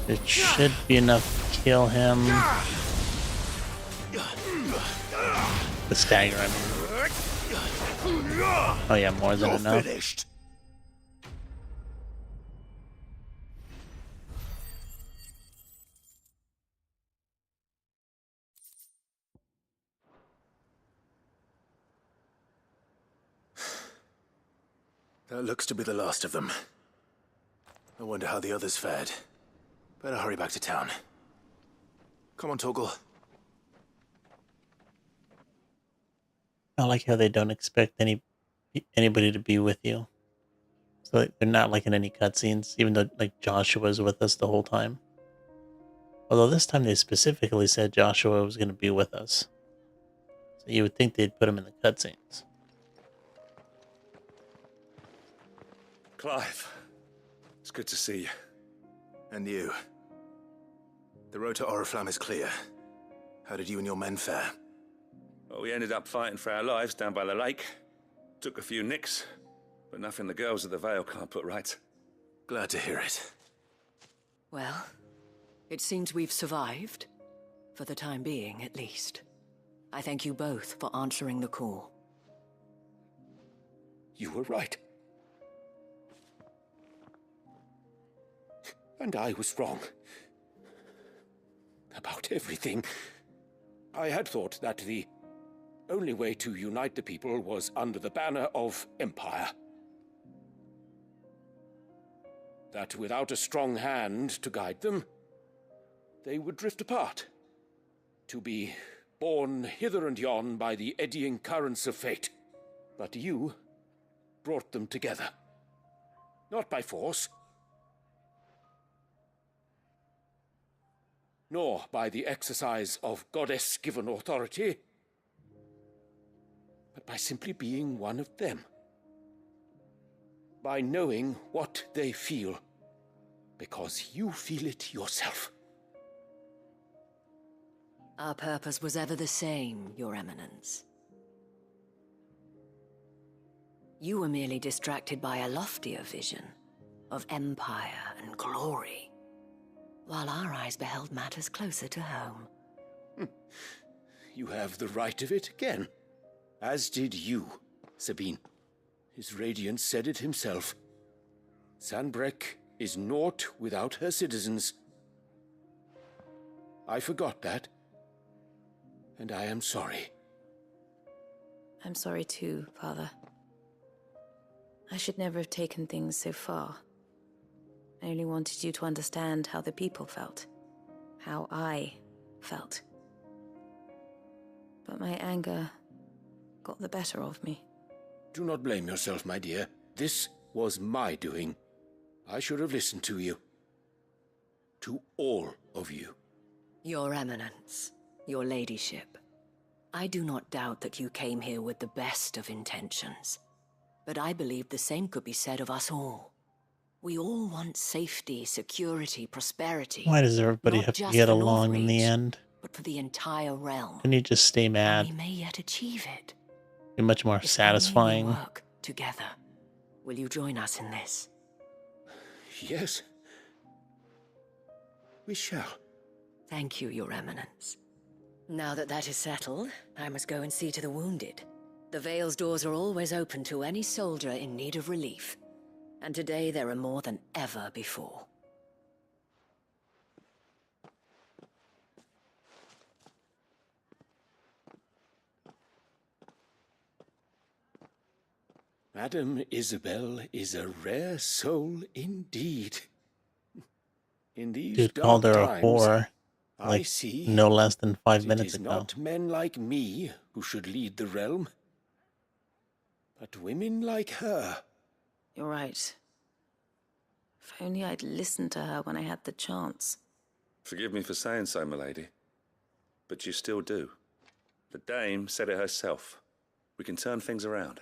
It should be enough to kill him. The stagger, I mean. Oh yeah, more than enough. Finished. That looks to be the last of them. I wonder how the others fared. Better hurry back to town. Come on, Torgal. I like how they don't expect anybody to be with you. So like, they're not like in any cutscenes, even though like Joshua's with us the whole time. Although this time they specifically said Joshua was going to be with us. So you would think they'd put him in the cutscenes. Clive, it's good to see you. And you. The road to Oriflamme is clear. How did you and your men fare? Well, we ended up fighting for our lives down by the lake. Took a few nicks, but nothing the girls of the Vale can't put right. Glad to hear it. Well, it seems we've survived. For the time being, at least. I thank you both for answering the call. You were right. And I was wrong. About everything. I had thought that the only way to unite the people was under the banner of Empire. That without a strong hand to guide them, they would drift apart. To be borne hither and yon by the eddying currents of fate. But you brought them together. Not by force, nor by the exercise of goddess-given authority, but by simply being one of them. By knowing what they feel, because you feel it yourself. Our purpose was ever the same, Your Eminence. You were merely distracted by a loftier vision of empire and glory, while our eyes beheld matters closer to home. You have the right of it again. As did you, Sabine. His radiance said it himself. Sanbreque is naught without her citizens. I forgot that, and I am sorry. I'm sorry too, Father. I should never have taken things so far. I only wanted you to understand how the people felt. How I felt. But my anger got the better of me. Do not blame yourself, my dear. This was my doing. I should have listened to you. To all of you. Your Eminence, your Ladyship, I do not doubt that you came here with the best of intentions. But I believe the same could be said of us all. We all want safety, security, prosperity. Why does everybody have to get along in the end? But for the entire realm. Can you just stay mad? And we may yet achieve it. Be much more satisfying. We work together. Will you join us in this? Yes. We shall. Thank you, Your Eminence. Now that that is settled, I must go and see to the wounded. The Vale's doors are always open to any soldier in need of relief. And today there are more than ever before. Madame Isabel is a rare soul indeed. In these Dude dark called her a times, whore, I like, see no less than 5 it minutes is ago. not men like me who should lead the realm, but women like her. You're right. If only I'd listened to her when I had the chance. Forgive me for saying so, milady, but you still do. The dame said it herself. We can turn things around.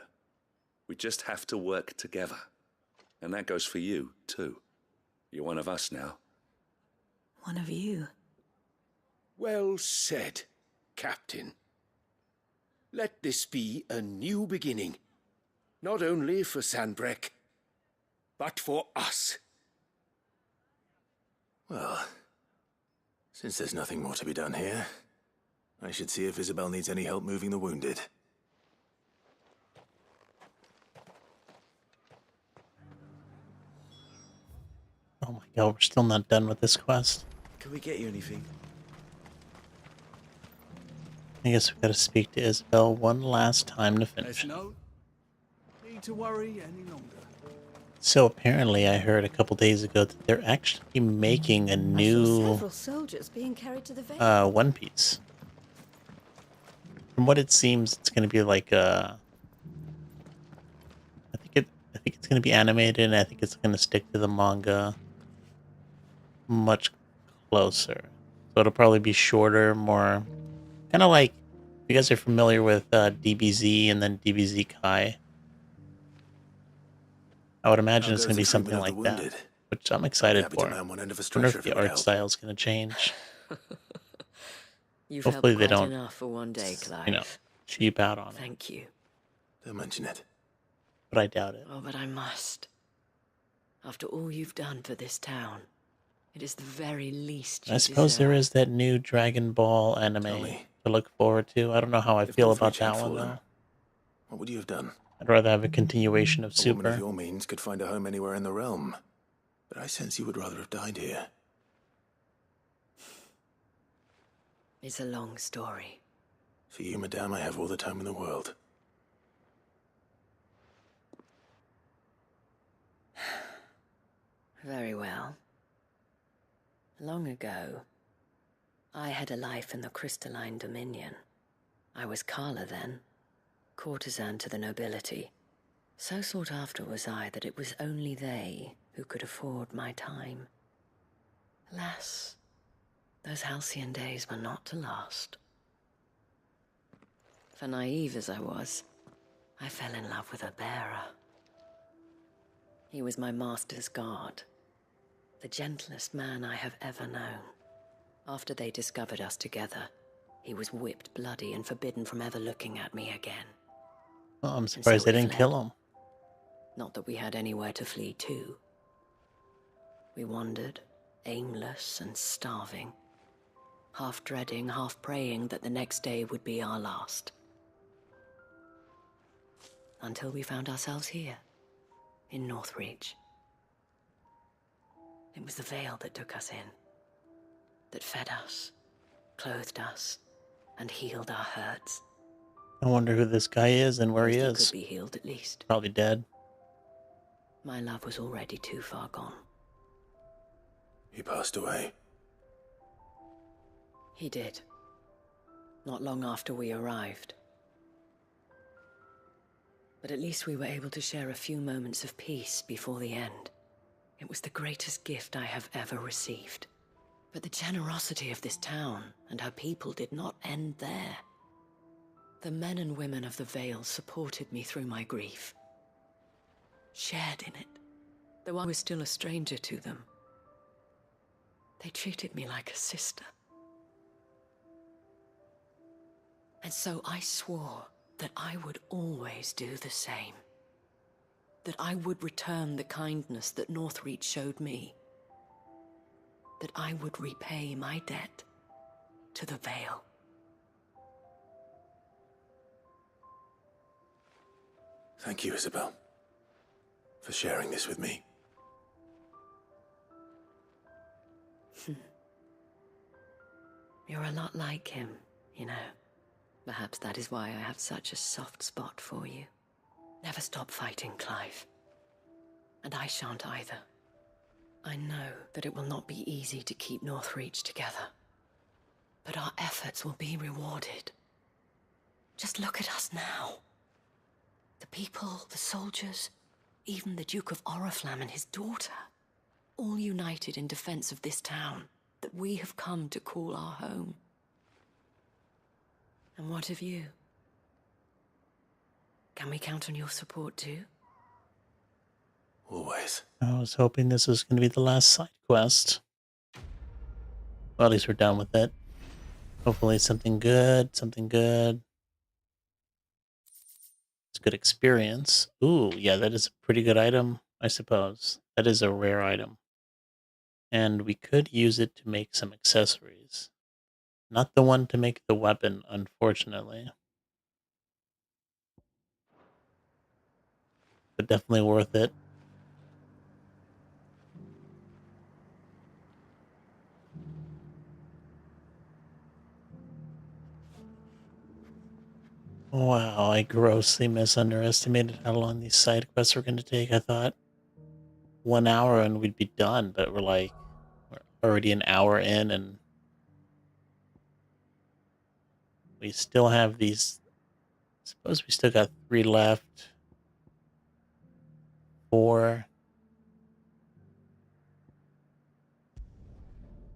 We just have to work together. And that goes for you, too. You're one of us now. One of you? Well said, Captain. Let this be a new beginning. Not only for Sanbreque, but for us. Well, since there's nothing more to be done here, I should see if Isabel needs any help moving the wounded. Oh my god, we're still not done with this quest. Can we get you anything? I guess we gotta speak to Isabel one last time to finish. There's no need to worry any longer. So apparently I heard a couple days ago that they're actually making a new Several soldiers being carried to the Vale. One Piece. From what it seems, it's gonna be like I think it's gonna be animated, and I think it's gonna stick to the manga much closer. So it'll probably be shorter, more kind of like, you guys are familiar with DBZ and then DBZ Kai. I would imagine it's going to be something like that, which I'm excited for. I wonder if the art style is going to change. You've Hopefully helped they quite don't, enough for one day, Clive. you know, cheap out on it. Thank you. Don't mention it. But I doubt it. Oh, but I must. After all you've done for this town, it is the very least you I suppose deserve. there is that new Dragon Ball anime to look forward to. I don't know how I feel about that one, though. What would you have done? I'd rather have a continuation of A woman Super. of your means could find a home anywhere in the realm. But I sense you would rather have died here. It's a long story. For you, madame, I have all the time in the world. Very well. Long ago, I had a life in the Crystalline Dominion. I was Carla then, courtesan to the nobility. So sought after was I that it was only they who could afford my time. Alas, those halcyon days were not to last. For naive as I was, I fell in love with a bearer. He was my master's guard, the gentlest man I have ever known. After they discovered us together, he was whipped bloody and forbidden from ever looking at me again. Oh, I'm surprised they didn't kill him. Not that we had anywhere to flee to. We wandered, aimless and starving, half dreading, half praying that the next day would be our last. Until we found ourselves here, in Northreach. It was the Vale that took us in, that fed us, clothed us, and healed our hurts. I wonder who this guy is and where he He is. could be healed at least. Probably dead. My love was already too far gone. He passed away. He did. Not long after we arrived. But at least we were able to share a few moments of peace before the end. It was the greatest gift I have ever received. But the generosity of this town and her people did not end there. The men and women of the Vale supported me through my grief. Shared in it, though I was still a stranger to them. They treated me like a sister. And so I swore that I would always do the same. That I would return the kindness that Northreach showed me. That I would repay my debt to the Vale. Thank you, Isabel, for sharing this with me. You're a lot like him, you know. Perhaps that is why I have such a soft spot for you. Never stop fighting, Clive. And I shan't either. I know that it will not be easy to keep Northreach together. But our efforts will be rewarded. Just look at us now. The people, the soldiers, even the Duke of Oriflamme and his daughter, all united in defense of this town that we have come to call our home. And what of you? Can we count on your support too? Always. I was hoping this was going to be the last side quest. Well, at least we're done with it. Hopefully something good, something good. good experience. Ooh, yeah, that is a pretty good item, I suppose. That is a rare item. And we could use it to make some accessories. Not the one to make the weapon, unfortunately. But definitely worth it. Wow, I grossly misunderestimated how long these side quests were going to take. I thought 1 hour and we'd be done, but we're already an hour in and we still have these. I suppose we still got 3 left. 4.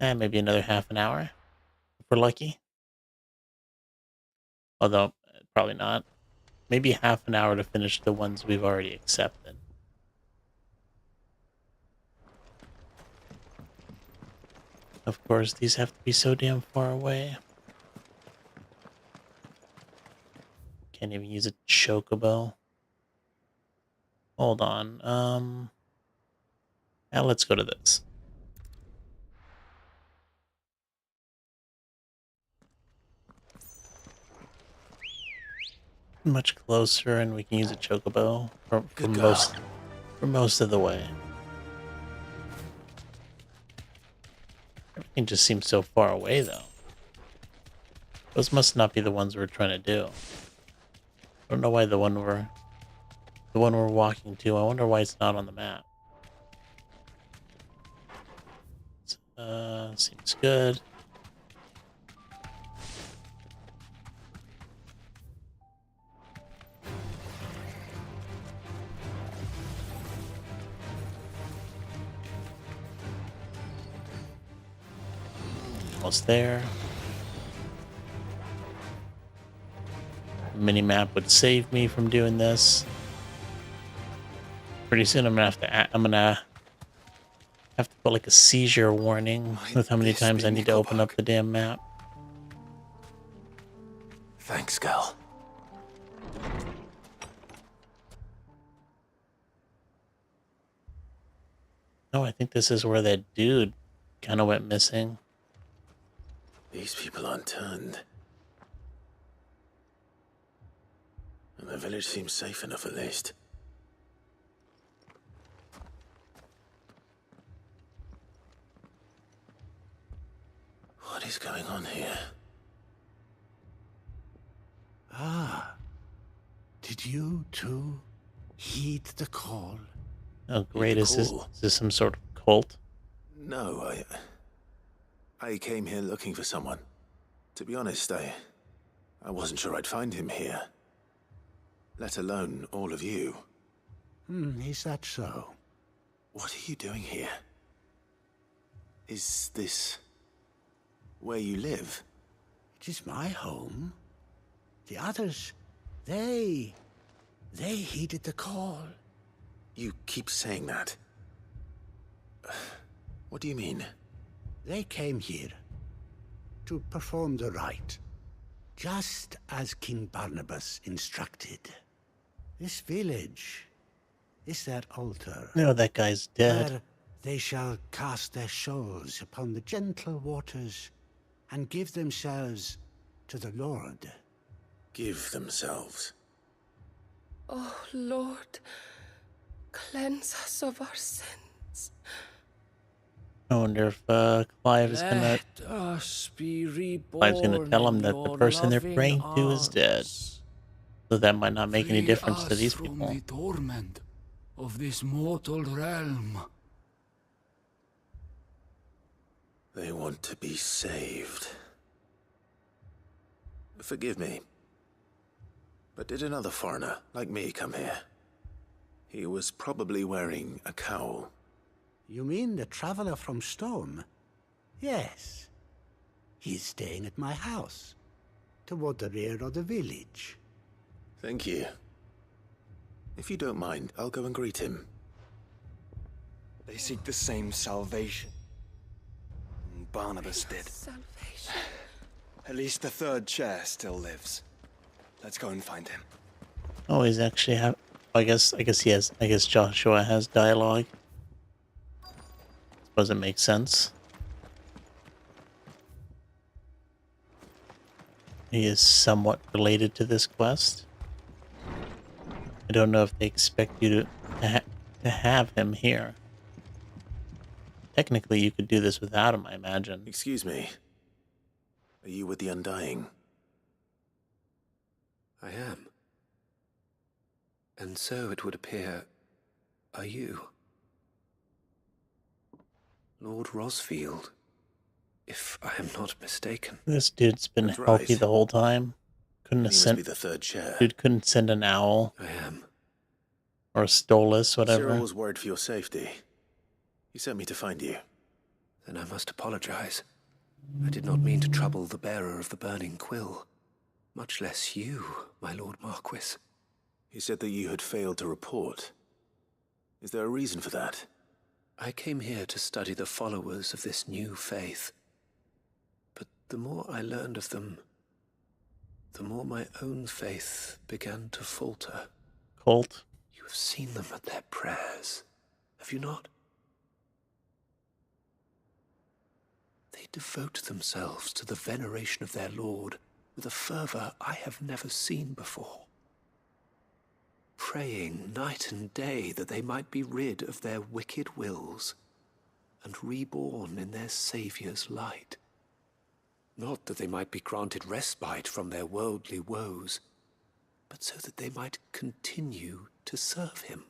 And maybe another half an hour if we're lucky. Although, probably not. Maybe half an hour to finish the ones we've already accepted. Of course, these have to be so damn far away. Can't even use a chocobo. Hold on. Now let's go to this. Much closer, and we can use a chocobo for most of the way. Everything just seems so far away, though. Those must not be the ones we're trying to do. I don't know why the one we're walking to. I wonder why it's not on the map. Seems good. Almost there. Minimap would save me from doing this. Pretty soon I'm gonna have to put like a seizure warning with how many times I need to open up the damn map. Thanks, Gal. Oh, I think this is where that dude kind of went missing. These people aren't turned. And the village seems safe enough at least. What is going on here? Ah, did you too heed the call? Oh, great. Is this some sort of cult? No, I came here looking for someone. To be honest, I wasn't sure I'd find him here. Let alone all of you. Is that so? What are you doing here? Is this where you live? It is my home. The others, they heeded the call. You keep saying that. What do you mean? They came here to perform the rite, just as King Barnabas instructed. This village is their altar. No, that guy's dead. Where they shall cast their souls upon the gentle waters and give themselves to the Lord. Give themselves? Oh, Lord, cleanse us of our sins. I wonder if Clive is gonna. Us be reborn. Clive's gonna tell him that the person they're praying to is dead. So that might not make any difference to these people. From the torment of this mortal realm. They want to be saved. Forgive me. But did another foreigner like me come here? He was probably wearing a cowl. You mean the traveler from Stone? Yes. He's staying at my house, toward the rear of the village. Thank you. If you don't mind, I'll go and greet him. They seek the same salvation. Barnabas did. Salvation. At least the third chair still lives. Let's go and find him. Oh, he's actually have. I guess he has. I guess Joshua has dialogue. Suppose it makes sense. He is somewhat related to this quest. I don't know if they expect you to have him here. Technically, you could do this without him, I imagine. Excuse me. Are you with the Undying? I am. And so it would appear, are you? Lord Rosfield, if I am not mistaken. This dude's been That's healthy right. the whole time. Couldn't have He must sent. be the third chair. Dude couldn't send an owl. I am. Or a Stolas, whatever. Cyril was worried for your safety. He sent me to find you. Then I must apologize. I did not mean to trouble the bearer of the burning quill. Much less you, my Lord Marquis. He said that you had failed to report. Is there a reason for that? I came here to study the followers of this new faith. But the more I learned of them, the more my own faith began to falter. Colt. You have seen them at their prayers, have you not? They devote themselves to the veneration of their Lord with a fervor I have never seen before. Praying night and day that they might be rid of their wicked wills and reborn in their Saviour's light. Not that they might be granted respite from their worldly woes, but so that they might continue to serve him.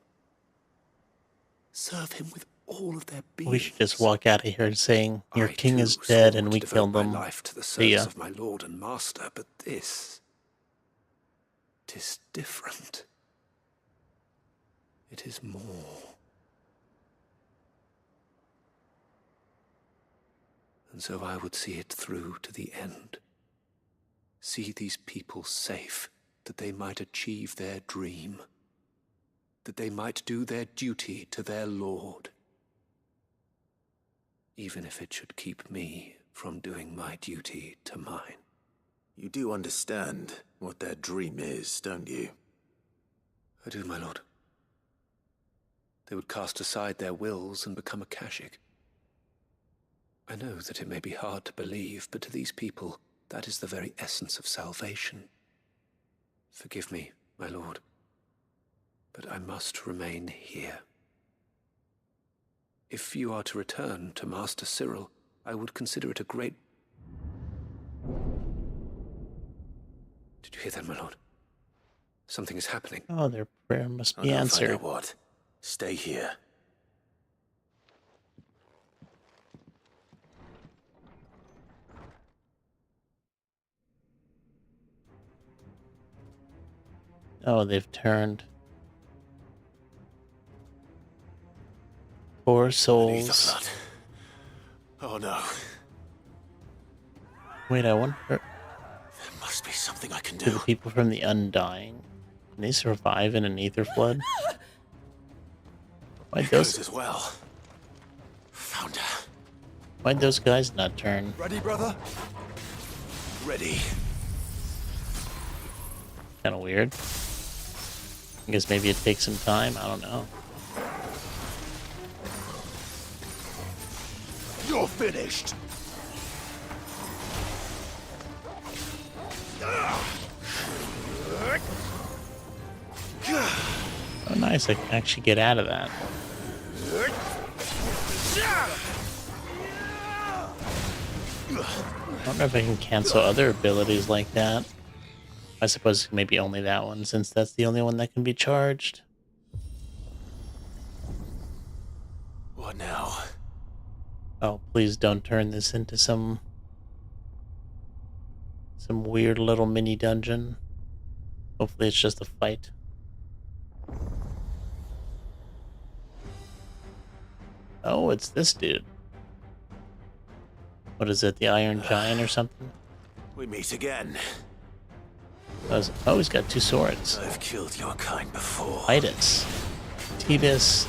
Serve him with all of their being. We should just walk out of here saying, your king is dead and we killed him. Life to the See ya. service of my Lord and Master, but this... 'tis different. It is more. And so I would see it through to the end. See these people safe, that they might achieve their dream. That they might do their duty to their Lord. Even if it should keep me from doing my duty to mine. You do understand what their dream is, don't you? I do, my lord. They would cast aside their wills and become Akashic. I know that it may be hard to believe, but to these people, that is the very essence of salvation. Forgive me, my lord, but I must remain here. If you are to return to Master Cyril, I would consider it a great... Did you hear that, my lord? Something is happening. Oh, their prayer must be I'll find answered. out what. Stay here. Oh, they've turned. Poor Beneath the souls. flood. Oh no. Wait, I wonder. There must be something I can Do do. the people from the Undying, can they survive in an aether flood? Why'd Echoes those, as well. Found her. why'd those guys not turn? Ready, brother? Ready. Kind of weird. I guess maybe it takes some time. I don't know. You're finished. Oh, nice. I can actually get out of that. I don't know if I can cancel other abilities like that. I suppose maybe only that one, since that's the only one that can be charged. What now? Oh, please don't turn this into some weird little mini dungeon. Hopefully it's just a fight. Oh, it's this dude. What is it, the Iron Giant or something? We meet again. Oh, he's got two swords. I've killed your kind before. Titus. Titus.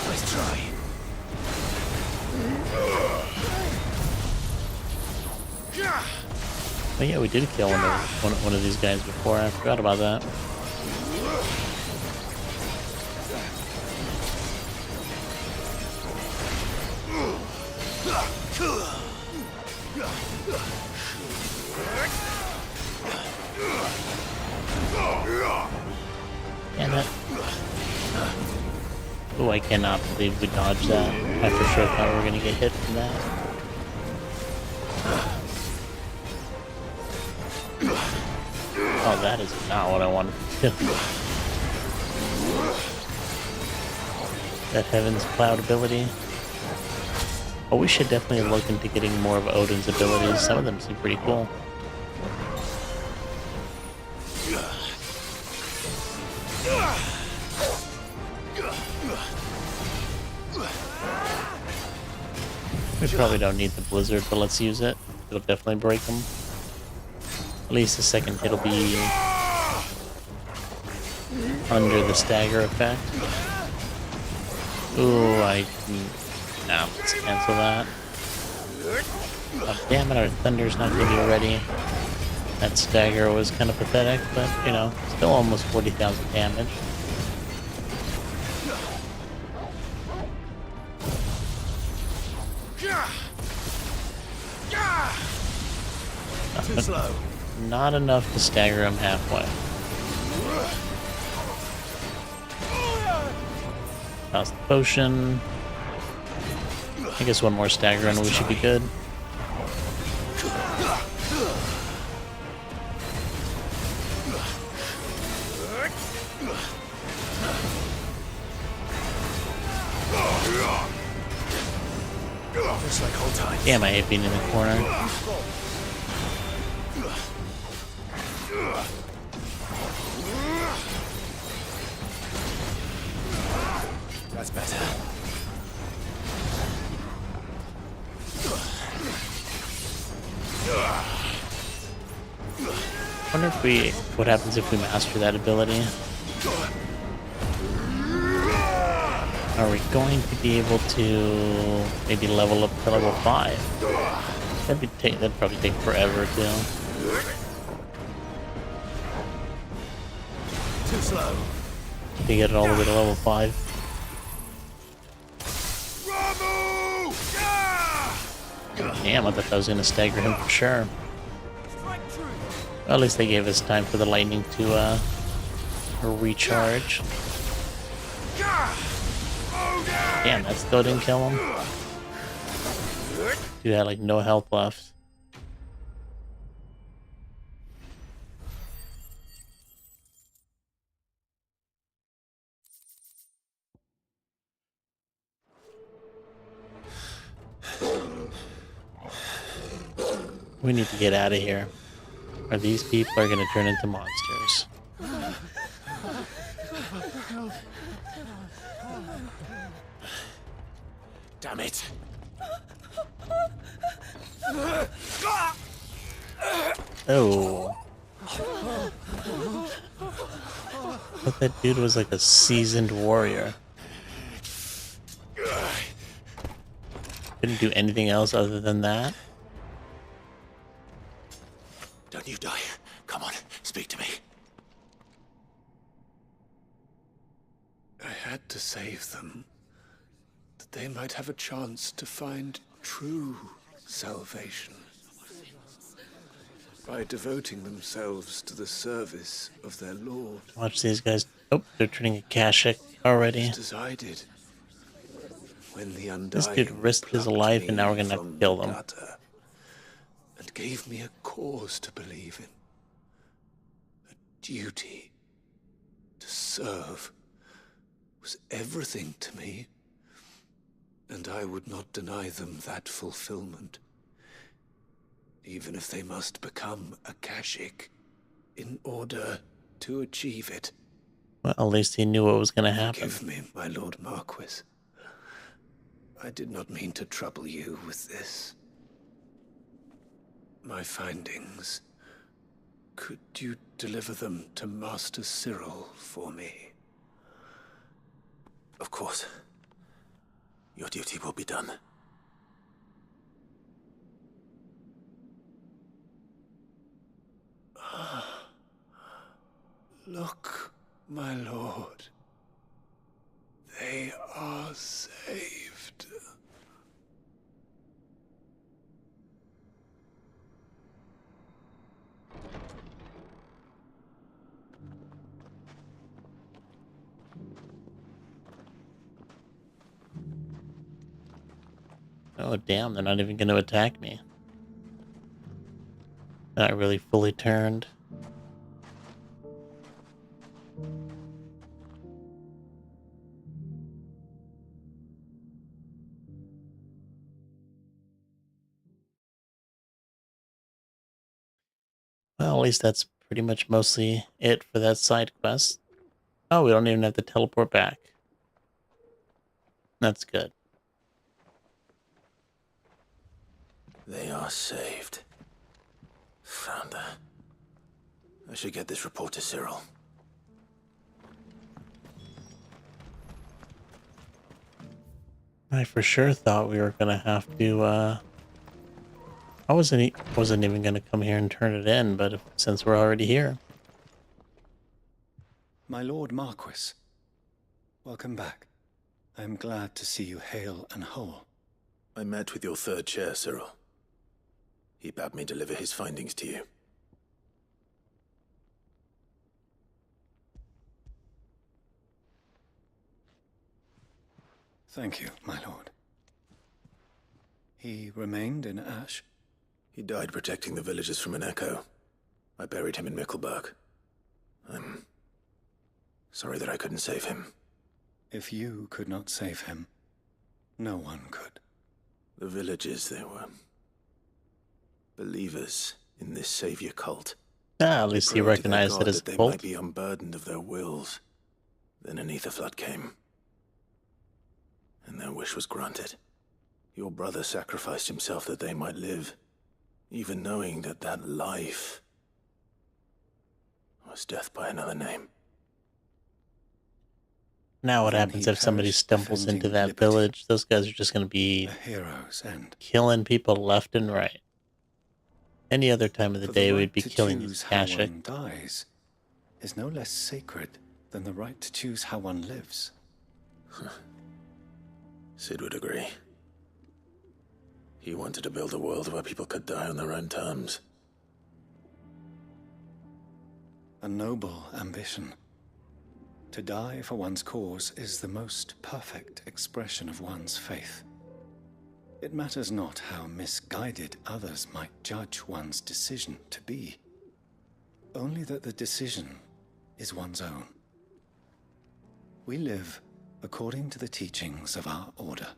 Nice try. Oh yeah, we did kill one of these guys before. I forgot about that. I cannot believe we dodged that. I for sure thought we were gonna get hit from that. Oh, that is not what I wanted to do. That Heaven's Cloud ability. Oh, we should definitely look into getting more of Odin's abilities. Some of them seem pretty cool. We probably don't need the blizzard, but let's use it. It'll definitely break them. At least the second hit will be under the stagger effect. Ooh, nah, let's cancel that. Oh, damn it, our Thunder's not gonna be ready. That stagger was kind of pathetic, but, you know, still almost 40,000 damage. Too slow. Not enough to stagger him halfway. Toss the potion. I guess one more stagger and we should be good. Just like whole time. Damn, I hate being in the corner. That's better. I wonder what happens if we master that ability. Are we going to be able to maybe level up to level 5? That'd probably take forever too. Too slow. To get it all the way to level 5. Damn, I thought I was gonna stagger him for sure. Well, at least they gave us time for the lightning to recharge. Damn, that still didn't kill him. Dude had like no health left. We need to get out of here, or these people are gonna turn into monsters. Damn it. Oh. But that dude was like a seasoned warrior. Couldn't do anything else other than that. Don't you die. Come on, speak to me. I had to save them, that they might have a chance to find true salvation. By devoting themselves to the service of their Lord. Watch these guys. Oh, they're turning a Kashik already. Decided when the Undying This dude risked his life and now we're gonna have to kill them. And gave me a cause to believe in. A duty to serve was everything to me. And I would not deny them that fulfillment. Even if they must become a Kashik in order to achieve it. Well, at least he knew what was going to happen. Forgive me, my Lord Marquis. I did not mean to trouble you with this. My findings. Could you deliver them to Master Cyril for me? Of course. Your duty will be done. Look, my lord. They are saved. Oh, damn, they're not even going to attack me. Not really fully turned. Well, at least that's pretty much mostly it for that side quest. Oh, we don't even have to teleport back. That's good. They are saved. Founder. I should get this report to Cyril. I for sure thought we were gonna have to, I wasn't even gonna come here and turn it in, but since we're already here. My Lord Marquis, welcome back. I am glad to see you hale and whole. I met with your third chair, Cyril. He bade me deliver his findings to you. Thank you, my lord. He remained in Ash? He died protecting the villagers from an echo. I buried him in Mickelberg. I'm sorry that I couldn't save him. If you could not save him, no one could. The villagers, they were believers in this savior cult. At least he recognized it as a they cult. might be unburdened of their wills. Then an ether flood came, and their wish was granted. Your brother sacrificed himself that they might live, even knowing that that life was death by another name. Now what happens if somebody stumbles into that village? Those guys are just going to be hero's end. Killing people left and right. Any other time of the day, we'd be killing these how Kashik. one dies is no less sacred than the right to choose how one lives. Sid would agree. He wanted to build a world where people could die on their own terms. A noble ambition. To die for one's cause is the most perfect expression of one's faith. It matters not how misguided others might judge one's decision to be, only that the decision is one's own. We live according to the teachings of our order.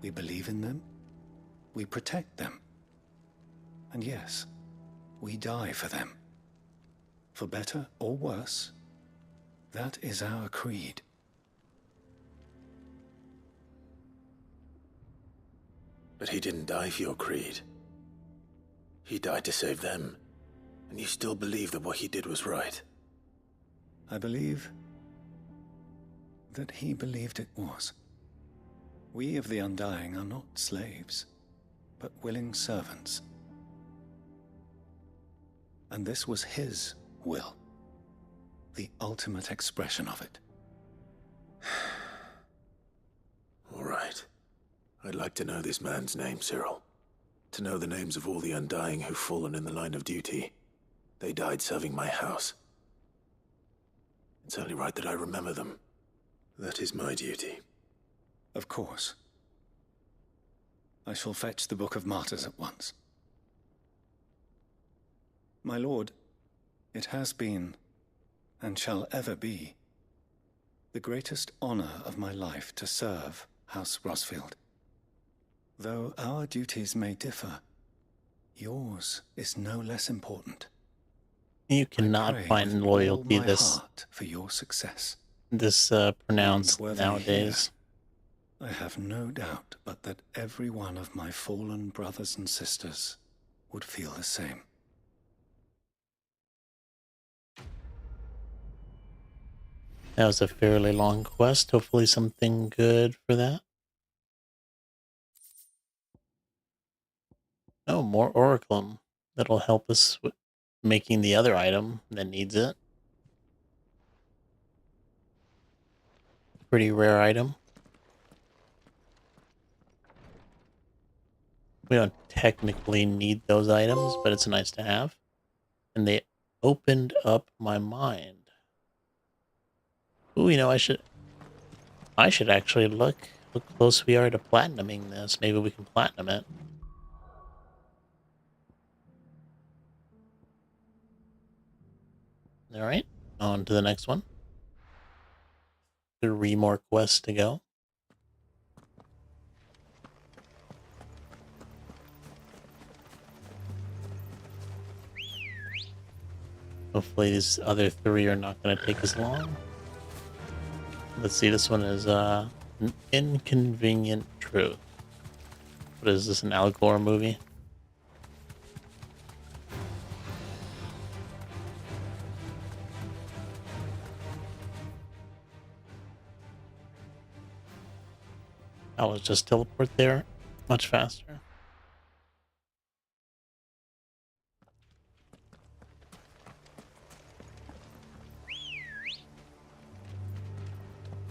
We believe in them, we protect them, and yes, we die for them. For better or worse, that is our creed. But he didn't die for your creed. He died to save them, and you still believe that what he did was right. I believe that he believed it was. We of the Undying are not slaves, but willing servants. And this was his will, the ultimate expression of it. All right. I'd like to know this man's name, Cyril. To know the names of all the Undying who've fallen in the line of duty. They died serving my house. It's only right that I remember them. That is my duty. Of course. I shall fetch the Book of Martyrs at once. My lord, it has been, and shall ever be, the greatest honor of my life to serve House Rosfield. Though our duties may differ, yours is no less important. You cannot find loyalty for your success. this pronounced nowadays. I have no doubt but that every one of my fallen brothers and sisters would feel the same. That was a fairly long quest. Hopefully something good for that. Oh, more orichalcum. That'll help us with making the other item that needs it. Pretty rare item. We don't technically need those items, but it's nice to have. And they opened up my mind. Ooh, you know, I should actually look Look how close we are to platinuming this. Maybe we can platinum it. Alright, on to the next one. 3 more quests to go. Hopefully these other 3 are not going to take as long. Let's see, this one is An Inconvenient Truth. What is this, an Al Gore movie? I'll just teleport there much faster.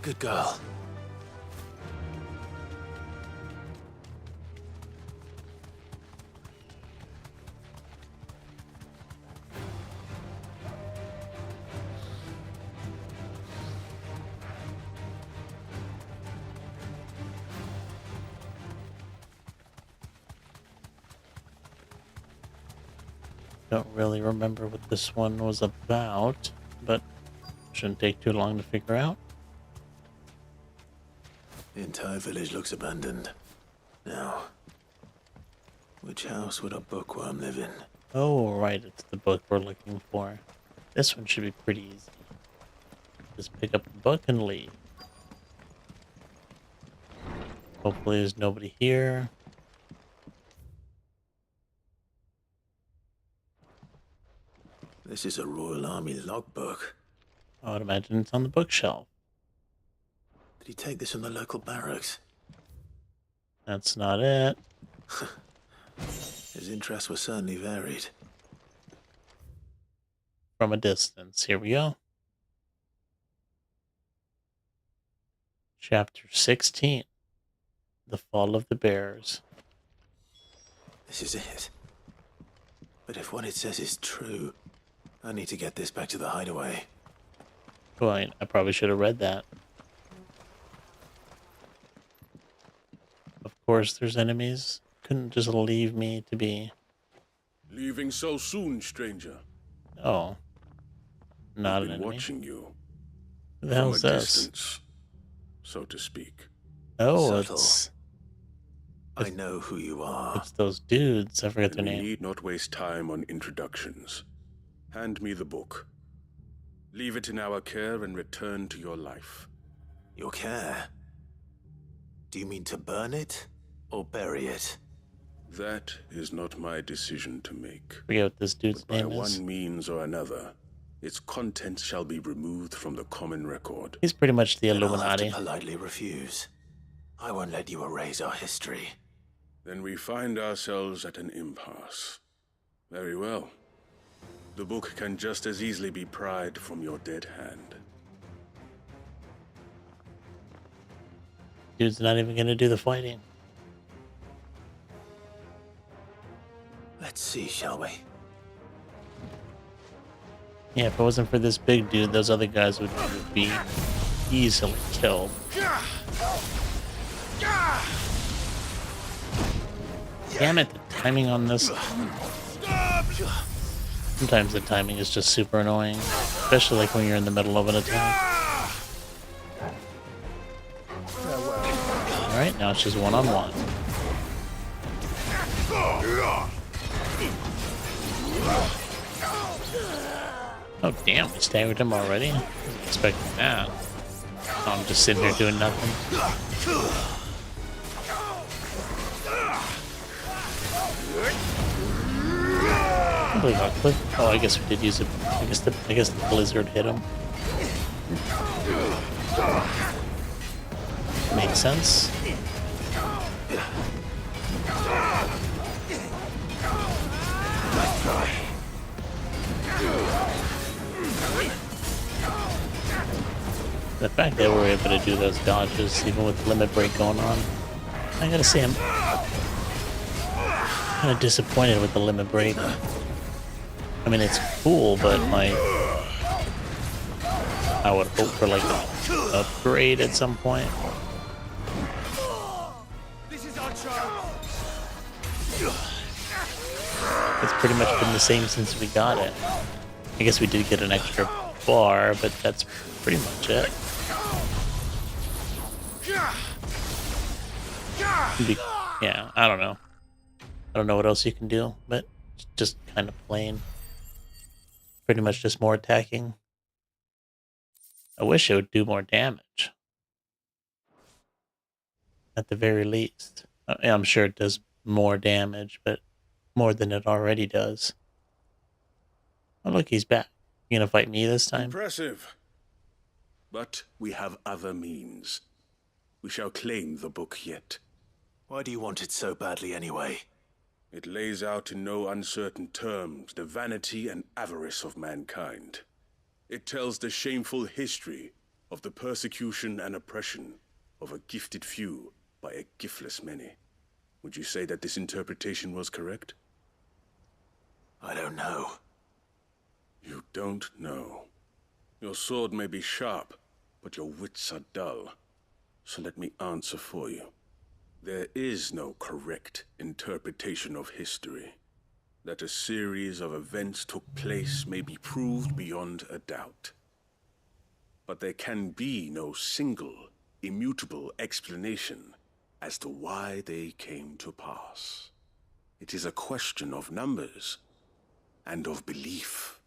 Good girl. Don't really remember what this one was about, but shouldn't take too long to figure out. The entire village looks abandoned. Now, which house would a bookworm live in? Oh, right, it's the book we're looking for. This one should be pretty easy. Just pick up the book and leave. Hopefully there's nobody here. This is a Royal Army logbook. I would imagine it's on the bookshelf. Did he take this from the local barracks? That's not it. His interests were certainly varied. From a distance. Here we go. Chapter 16. The Fall of the Bears. This is it. But if what it says is true, I need to get this back to the hideaway. Well, I probably should have read that. Of course there's enemies. Couldn't just leave me to be... Leaving so soon, stranger? Oh. Not I've an been enemy. watching you. Who the hell's from a this? distance, so to speak. Oh, Subtle. I know who you are. It's those dudes. I forget their We name. need not waste time on introductions. Hand me the book. Leave it in our care and return to your life. Your care? Do you mean to burn it or bury it? That is not my decision to make. Forget what this dude's By name is. one means or another, its contents shall be removed from the common record. He's pretty much the Then I'll have to Illuminati. politely refuse. I won't let you erase our history. Then we find ourselves at an impasse. Very well. The book can just as easily be pried from your dead hand. Dude's not even gonna do the fighting. Let's see, shall we? Yeah, if it wasn't for this big dude, those other guys would be easily killed. Damn it, the timing on this. Sometimes the timing is just super annoying, especially like when you're in the middle of an attack. Alright, now it's just one-on-one. Oh damn, we staggered him already? I wasn't expecting that. Oh, I'm just sitting here doing nothing. Oh, I guess we did use it. I guess the blizzard hit him. Makes sense. The fact that we're able to do those dodges, even with limit break going on, I gotta say I'm kind of disappointed with the limit break. I mean, it's cool, but like, I would hope for like an upgrade at some point. It's pretty much been the same since we got it. I guess we did get an extra bar, but that's pretty much it. Yeah, I don't know. I don't know what else you can do, but it's just kind of plain. Pretty much just more attacking. I wish it would do more damage. At the very least. I'm sure it does more damage, but more than it already does. Oh, look, he's back. You gonna fight me this time? Impressive. But we have other means. We shall claim the book yet. Why do you want it so badly anyway? It lays out in no uncertain terms the vanity and avarice of mankind. It tells the shameful history of the persecution and oppression of a gifted few by a giftless many. Would you say that this interpretation was correct? I don't know. You don't know. Your sword may be sharp, but your wits are dull. So let me answer for you. There is no correct interpretation of history. That a series of events took place may be proved beyond a doubt. But there can be no single, immutable explanation as to why they came to pass. It is a question of numbers and of belief.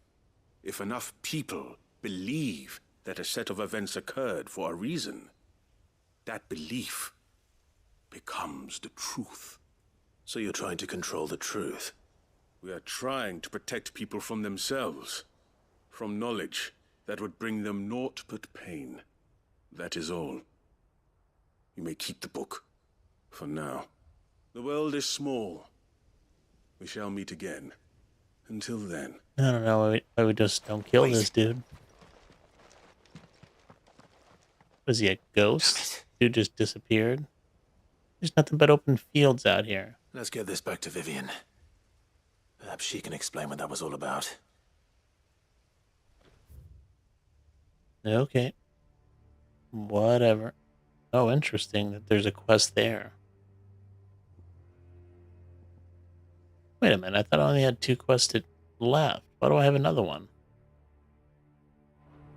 If enough people believe that a set of events occurred for a reason, that belief becomes the truth. So you're trying to control the truth? We are trying to protect people from themselves, from knowledge that would bring them naught but pain. That is all. You may keep the book, for now. The world is small. We shall meet again. Until then. I don't know why we just don't kill this dude. Was he a ghost? Dude just disappeared? There's nothing but open fields out here. Let's get this back to Vivian. Perhaps she can explain what that was all about. Okay. Whatever. Oh, interesting that there's a quest there. Wait a minute, I thought I only had 2 quests left. Why do I have another one?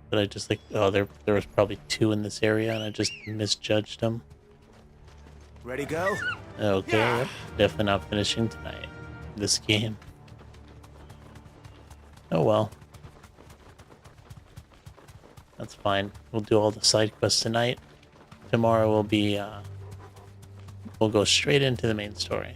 Did I just oh, there was probably 2 in this area and I just misjudged them. Ready, go? Okay, yep. Definitely not finishing tonight. This game. Oh well. That's fine. We'll do all the side quests tonight. Tomorrow will be, we'll go straight into the main story.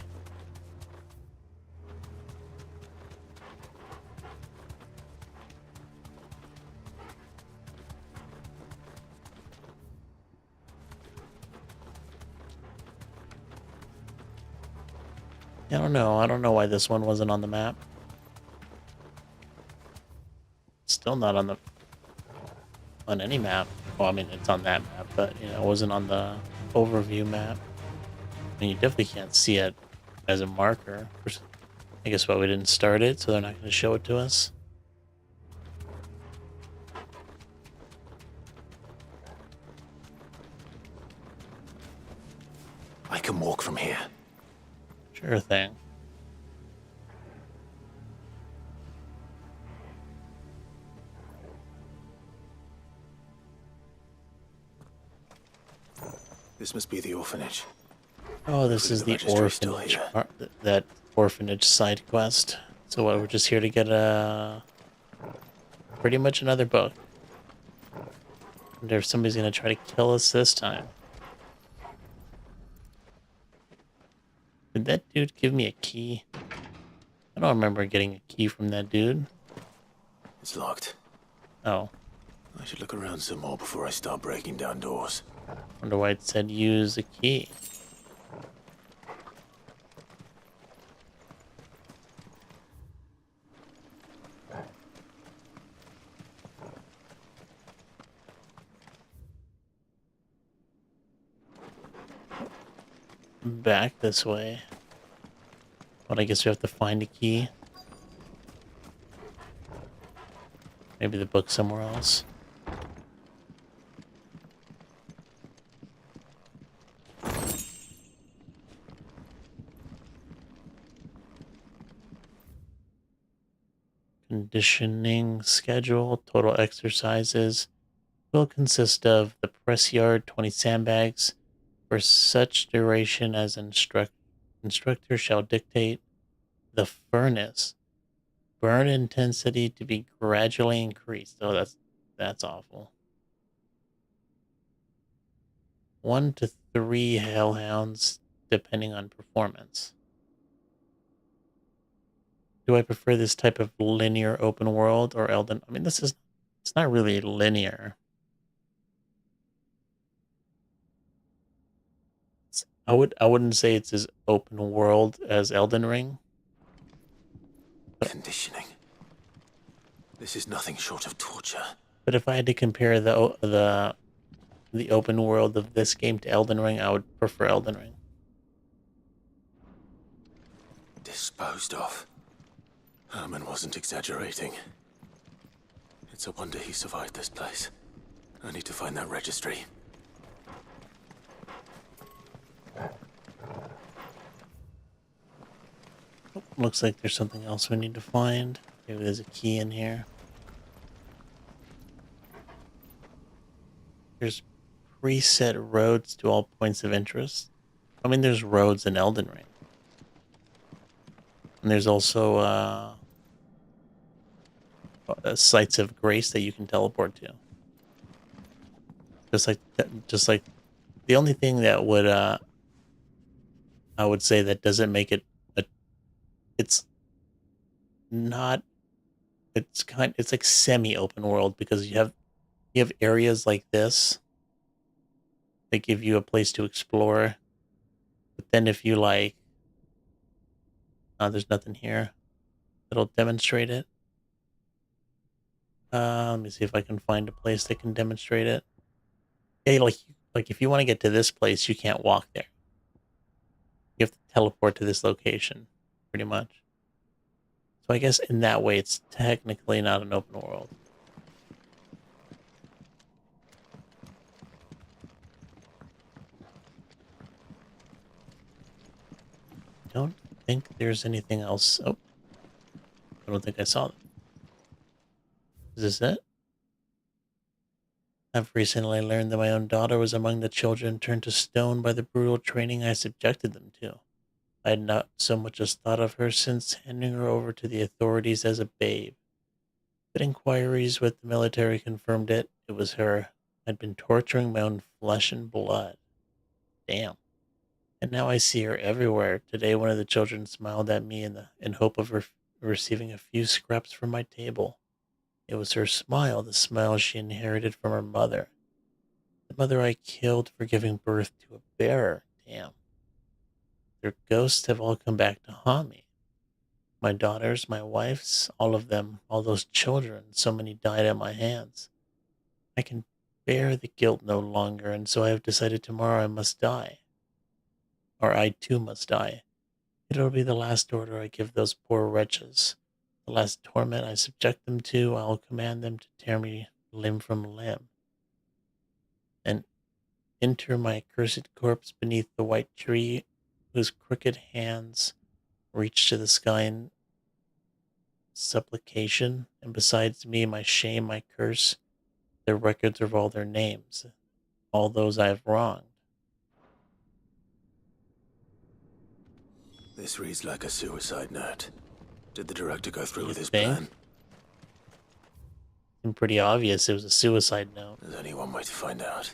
I don't know. I don't know why this one wasn't on the map. Still not on any map. Well, I mean, it's on that map, but you know, it wasn't on the overview map. And you definitely can't see it as a marker. I guess why we didn't start it, so they're not going to show it to us. I can walk from here. Sure thing. This must be the orphanage. Oh, this is the orphanage. That orphanage side quest. So what, we're just here to get pretty much another book. I wonder if somebody's gonna try to kill us this time. Did that dude give me a key? I don't remember getting a key from that dude. It's locked. Oh. I should look around some more before I start breaking down doors. Wonder why it said use a key. Back this way. But I guess we have to find a key. Maybe the book somewhere else. Conditioning schedule. Total exercises will consist of the press yard, 20 sandbags, for such duration as instructor shall dictate. The furnace. Burn intensity to be gradually increased. Oh, that's awful. 1 to 3 hellhounds, depending on performance. Do I prefer this type of linear open world or Elden? I mean, it's not really linear. I wouldn't say it's as open world as Elden Ring. Conditioning. This is nothing short of torture. But if I had to compare the open world of this game to Elden Ring, I would prefer Elden Ring. Disposed of. Herman wasn't exaggerating. It's a wonder he survived this place. I need to find that registry. Looks like there's something else we need to find. Maybe there's a key in here. There's preset roads to all points of interest. I mean, there's roads in Elden Ring. And there's also sites of grace that you can teleport to. Just like the only thing that would I would say that doesn't make it it's like semi-open world, because you have areas like this that give you a place to explore. But then if you like, there's nothing here that'll demonstrate it. Let me see if I can find a place that can demonstrate it. Yeah, like if you want to get to this place, you can't walk there. You have to teleport to this location, pretty much. So I guess in that way, it's technically not an open world. Don't think there's anything else. Oh, I don't think I saw them. Is this it? I've recently learned that my own daughter was among the children turned to stone by the brutal training I subjected them to. I had not so much as thought of her since handing her over to the authorities as a babe. But inquiries with the military confirmed it. It was her. I'd been torturing my own flesh and blood. Damn. And now I see her everywhere. Today one of the children smiled at me in hope of receiving a few scraps from my table. It was her smile, the smile she inherited from her mother. The mother I killed for giving birth to a bearer. Damn. Their ghosts have all come back to haunt me. My daughters, my wife's, all of them, all those children, so many died at my hands. I can bear the guilt no longer, and so I have decided tomorrow I must die. Or I too must die. It'll be the last order I give those poor wretches. The last torment I subject them to, I'll command them to tear me limb from limb. And enter my accursed corpse beneath the white tree, whose crooked hands reach to the sky in supplication, and besides me, my shame, my curse, their records of all their names, all those I have wronged. This reads like a suicide note. Did the director go through with his think? plan? And pretty obvious it was a suicide note. There's only one way to find out.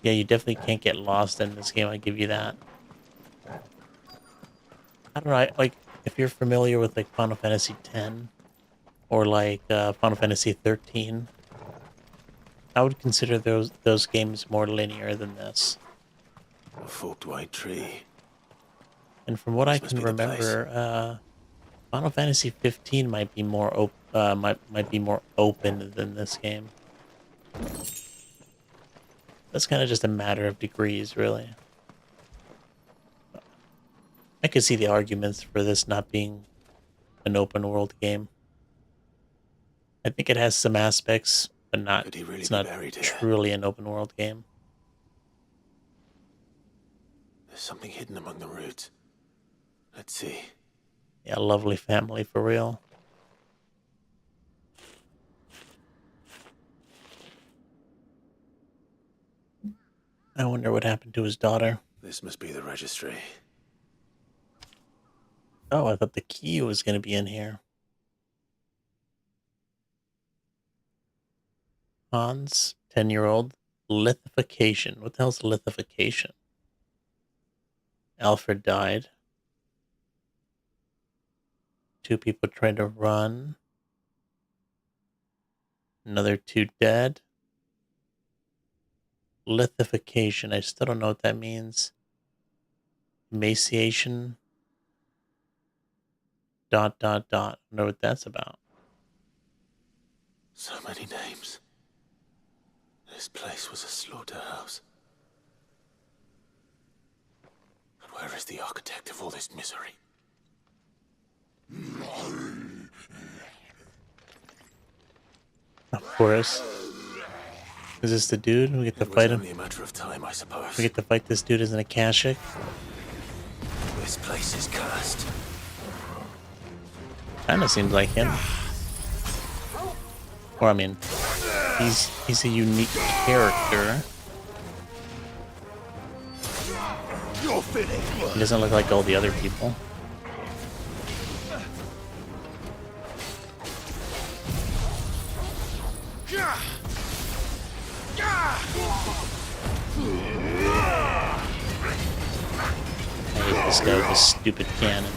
Yeah, you definitely can't get lost in this game, I give you that. I don't know, like, if you're familiar with, like, Final Fantasy X, or, like, Final Fantasy 13, I would consider those games more linear than this. A forked white tree. And from what I can remember, Final Fantasy 15 might be more open than this game. That's kind of just a matter of degrees, really. I could see the arguments for this not being an open world game. I think it has some aspects, but not. It's not truly an open world game. There's something hidden among the roots. Let's see. Yeah, lovely family for real. I wonder what happened to his daughter. This must be the registry. Oh, I thought the key was going to be in here. Hans, 10-year-old, lithification. What the hell's lithification? Alfred died. 2 people tried to run. Another 2 dead. Lithification. I still don't know what that means. Emaciation. ... I wonder what that's about. So many names. This place was a slaughterhouse. And where is the architect of all this misery? Of course. Is this the dude? We get to fight him? Only a matter of time, I suppose. We get to fight this dude as an Akashic? This place is cursed. Kinda seems like him. Or I mean, he's a unique character. He doesn't look like all the other people. I hate this guy with his stupid cannon.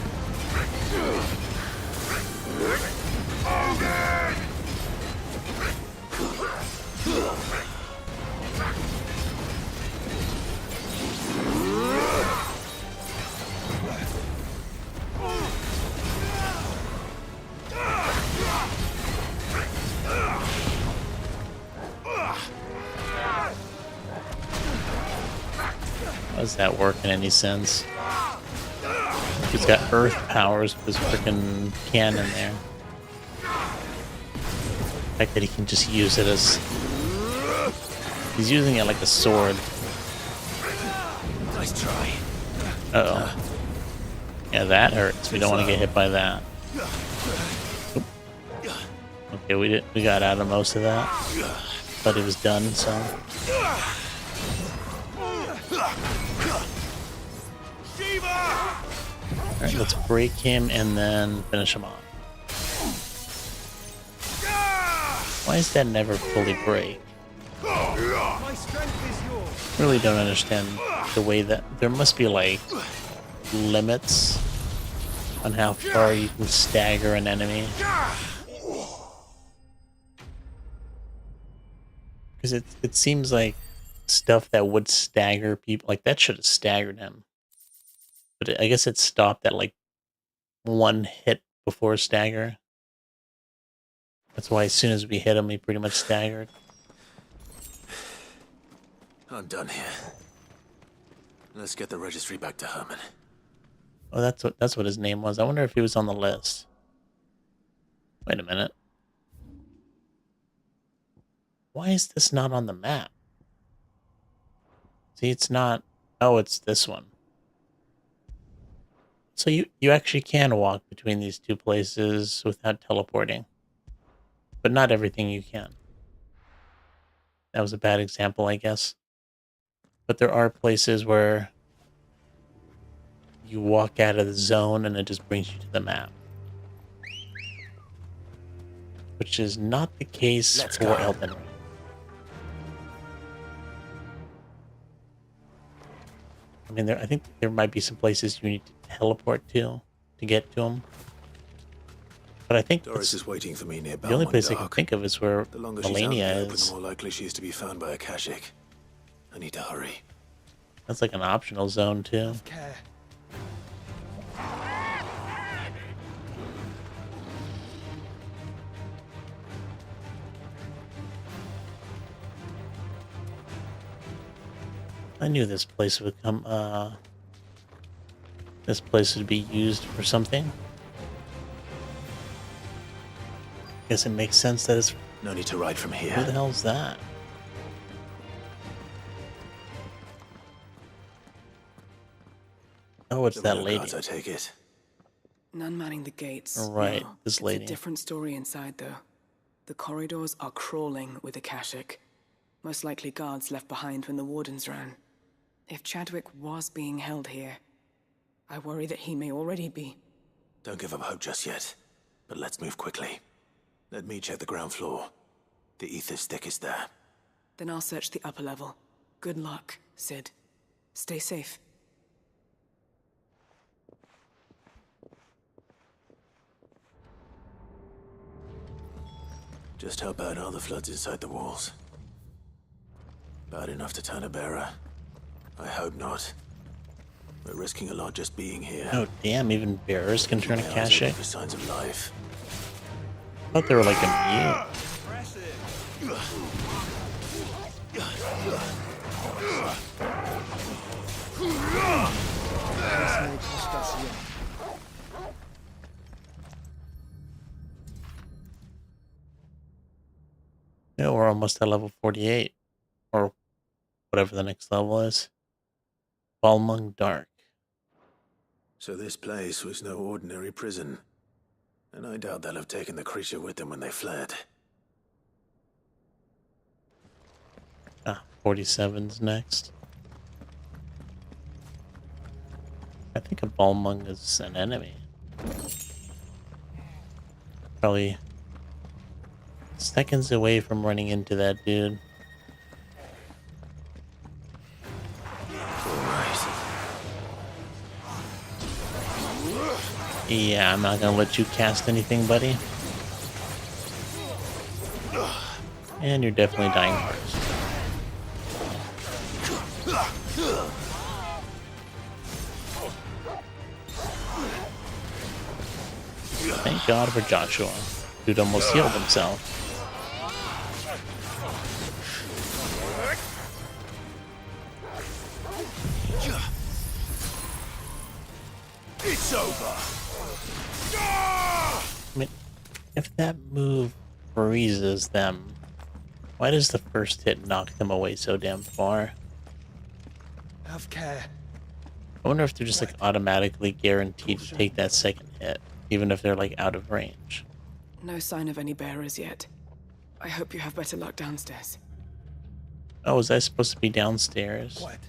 How does that work in any sense? He's got earth powers with his freaking cannon there. The fact that he can just use it as... He's using it like a sword. Nice try. Uh-oh. Yeah, that hurts. We don't want to get hit by that. Oop. Okay, we got out of most of that. Thought he was done, so... Alright, let's break him and then finish him off. Why does that never fully break? Really don't understand the way that... There must be, like, limits on how far you can stagger an enemy. Because it seems like stuff that would stagger people... Like, that should have staggered him. But I guess it stopped at, like, 1 hit before stagger. That's why as soon as we hit him, he pretty much staggered. I'm done here. Let's get the registry back to Herman. Oh, that's what his name was. I wonder if he was on the list. Wait a minute. Why is this not on the map? See, it's not... Oh, it's this one. So you actually can walk between these 2 places without teleporting. But not everything you can. That was a bad example, I guess. But there are places where you walk out of the zone and it just brings you to the map. Which is not the case for Elden Ring. I mean, I think there might be some places you need to teleport to get to them. But I think Doris is waiting for me near the only place I Balmond can think of is where The longer she's out in Melania the open, is. the more likely she is to be found by Akashic. I need to hurry. That's like an optional zone too. I knew this place would come. This place would be used for something. Guess it makes sense that it's... No need to ride from here. Who the hell's that? Oh, it's that lady. I take it. None manning the gates. Right, no. this lady. It's a different story inside, though. The corridors are crawling with Akashic. Most likely guards left behind when the Wardens ran. If Chadwick was being held here, I worry that he may already be. Don't give up hope just yet, but let's move quickly. Let me check the ground floor. The ether stick is there. Then I'll search the upper level. Good luck, Sid. Stay safe. Just how bad are the floods inside the walls? Bad enough to turn a bearer? I hope not. We're risking a lot just being here. Oh damn, even bearers can turn a Akashic. For signs of life. I thought they were like immune. Yeah, we're almost at level 48. Or whatever the next level is. Balmung Dark. So this place was no ordinary prison. And I doubt they'll have taken the creature with them when they fled. 47's next. I think a Balmung is an enemy. Probably seconds away from running into that dude. Yeah, I'm not gonna let you cast anything, buddy. And you're definitely dying first. Thank God for Joshua. Dude almost healed himself. It's over. I mean, if that move freezes them, why does the first hit knock them away so damn far? Have care. I wonder if they're just like automatically guaranteed to take that second hit, even if they're like out of range. No sign of any bearers yet. I hope you have better luck downstairs. Oh, was I supposed to be downstairs? Quiet.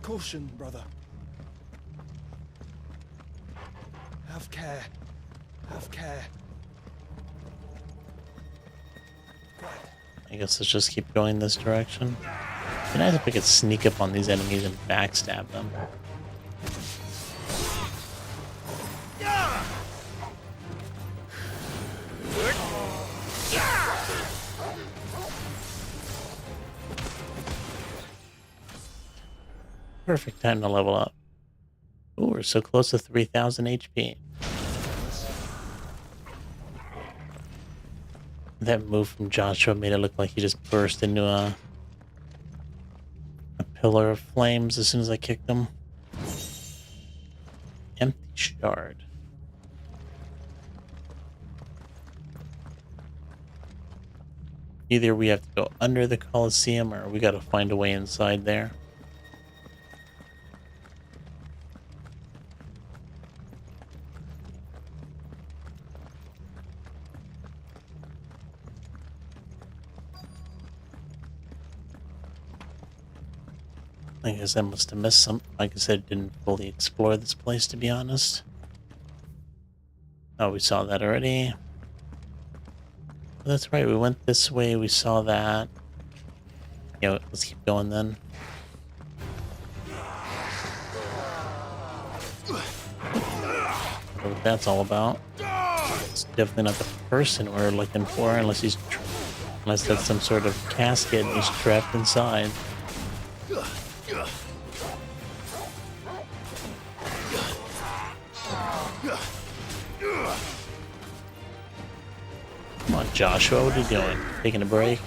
Caution, brother. Have care. Have care. I guess let's just keep going this direction. It'd be nice if we could sneak up on these enemies and backstab them. Perfect time to level up. Ooh, we're so close to 3,000 HP. That move from Joshua made it look like he just burst into a pillar of flames as soon as I kicked him. Empty shard. Either we have to go under the Colosseum or we gotta find a way inside there. I guess I must have missed some. Like I said, didn't fully explore this place, to be honest. Oh, we saw that already. That's right, we went this way, we saw that. Yeah, let's keep going then. What that's all about. It's definitely not the person we're looking for, unless unless that's some sort of casket and he's trapped inside. Come on, Joshua, what are you doing? Taking a break?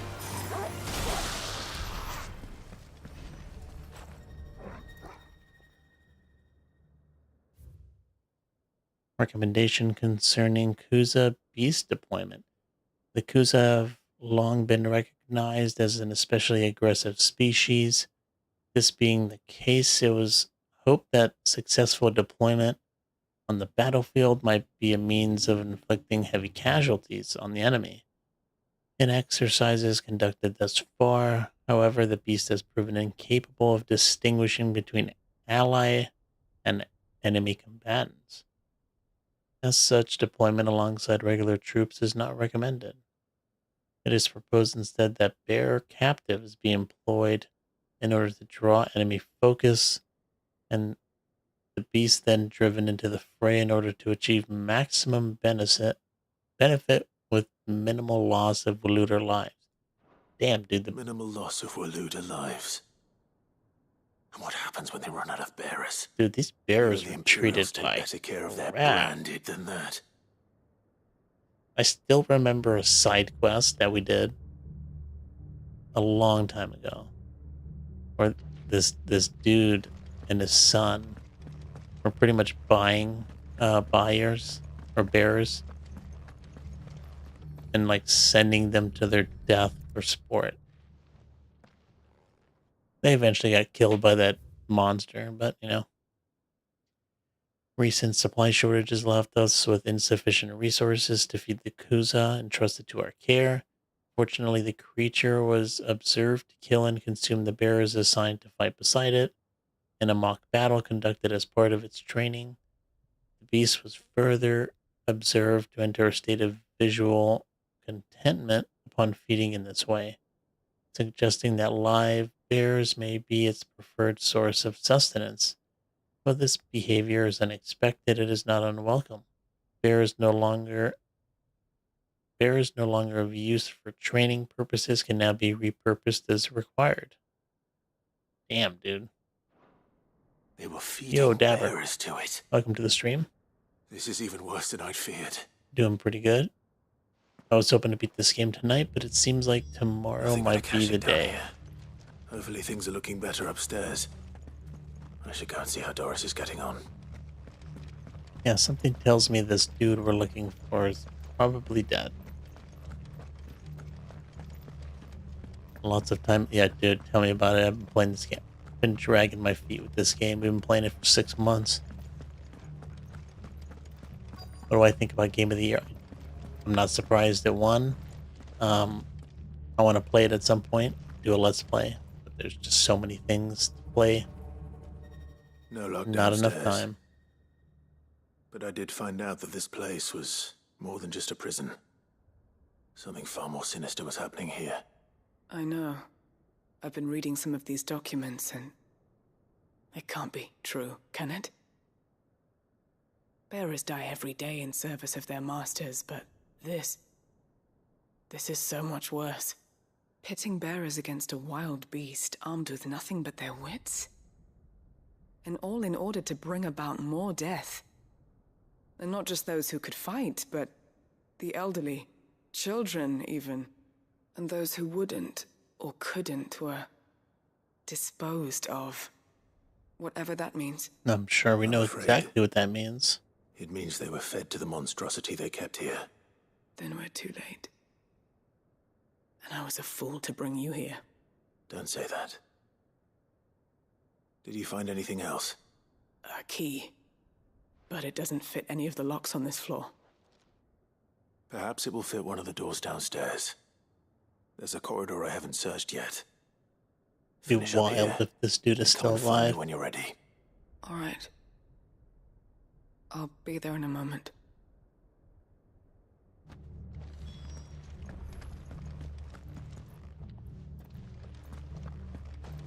Recommendation concerning Kuza beast deployment. The Kuza have long been recognized as an especially aggressive species. This being the case, it was hoped that successful deployment on the battlefield might be a means of inflicting heavy casualties on the enemy. In exercises conducted thus far, however, the beast has proven incapable of distinguishing between ally and enemy combatants. As such, deployment alongside regular troops is not recommended. It is proposed instead that bear captives be employed in order to draw enemy focus, and the beast then driven into the fray in order to achieve maximum benefit with minimal loss of Waluda lives. Damn, dude. The minimal loss of Waluda lives. And what happens when they run out of bearers? Dude, these bears The were treated Imperials take like better care of their crap. branded than that. I still remember a side quest that we did a long time ago, where this dude and his son were pretty much buying buyers or bearers and like sending them to their death for sport. They eventually got killed by that monster, but you know. Recent supply shortages left us with insufficient resources to feed the Kuza entrusted to our care. Fortunately, the creature was observed to kill and consume the bearers assigned to fight beside it. In a mock battle conducted as part of its training, the beast was further observed to enter a state of visual contentment upon feeding in this way, suggesting that live bears may be its preferred source of sustenance. Though this behavior is unexpected, it is not unwelcome. Bear is no longer of use for training purposes, can now be repurposed as required. Damn, dude. They were feeding Yo, Dabber. bearers to it. Welcome to the stream. This is even worse than I'd feared. Doing pretty good. I was hoping to beat this game tonight, but it seems like tomorrow might be the day. Hopefully things are looking better upstairs. I should go and see how Doris is getting on. Yeah, something tells me this dude we're looking for is probably dead. Lots of time. Yeah, dude, tell me about it. I've been playing this game. Been dragging my feet with this game. We've been playing it for 6 months. What do I think about Game of the Year? I'm not surprised it won. I want to play it at some point, do a Let's Play, but there's just so many things to play. No luck Not enough downstairs. time. But I did find out that this place was more than just a prison. Something far more sinister was happening here. I know. I've been reading some of these documents and it can't be true, can it? Bearers die every day in service of their masters, but this is so much worse. Pitting bearers against a wild beast armed with nothing but their wits? And all in order to bring about more death. And not just those who could fight, but the elderly, children even, and those who wouldn't or couldn't were disposed of. Whatever that means. I'm sure we know exactly what that means. It means they were fed to the monstrosity they kept here. Then we're too late. And I was a fool to bring you here. Don't say that. Did you find anything else? A key. But it doesn't fit any of the locks on this floor. Perhaps it will fit one of the doors downstairs. There's a corridor I haven't searched yet. Be Finish up wild here. if this dude is Come still and find me alive. when you're ready. All right. I'll be there in a moment.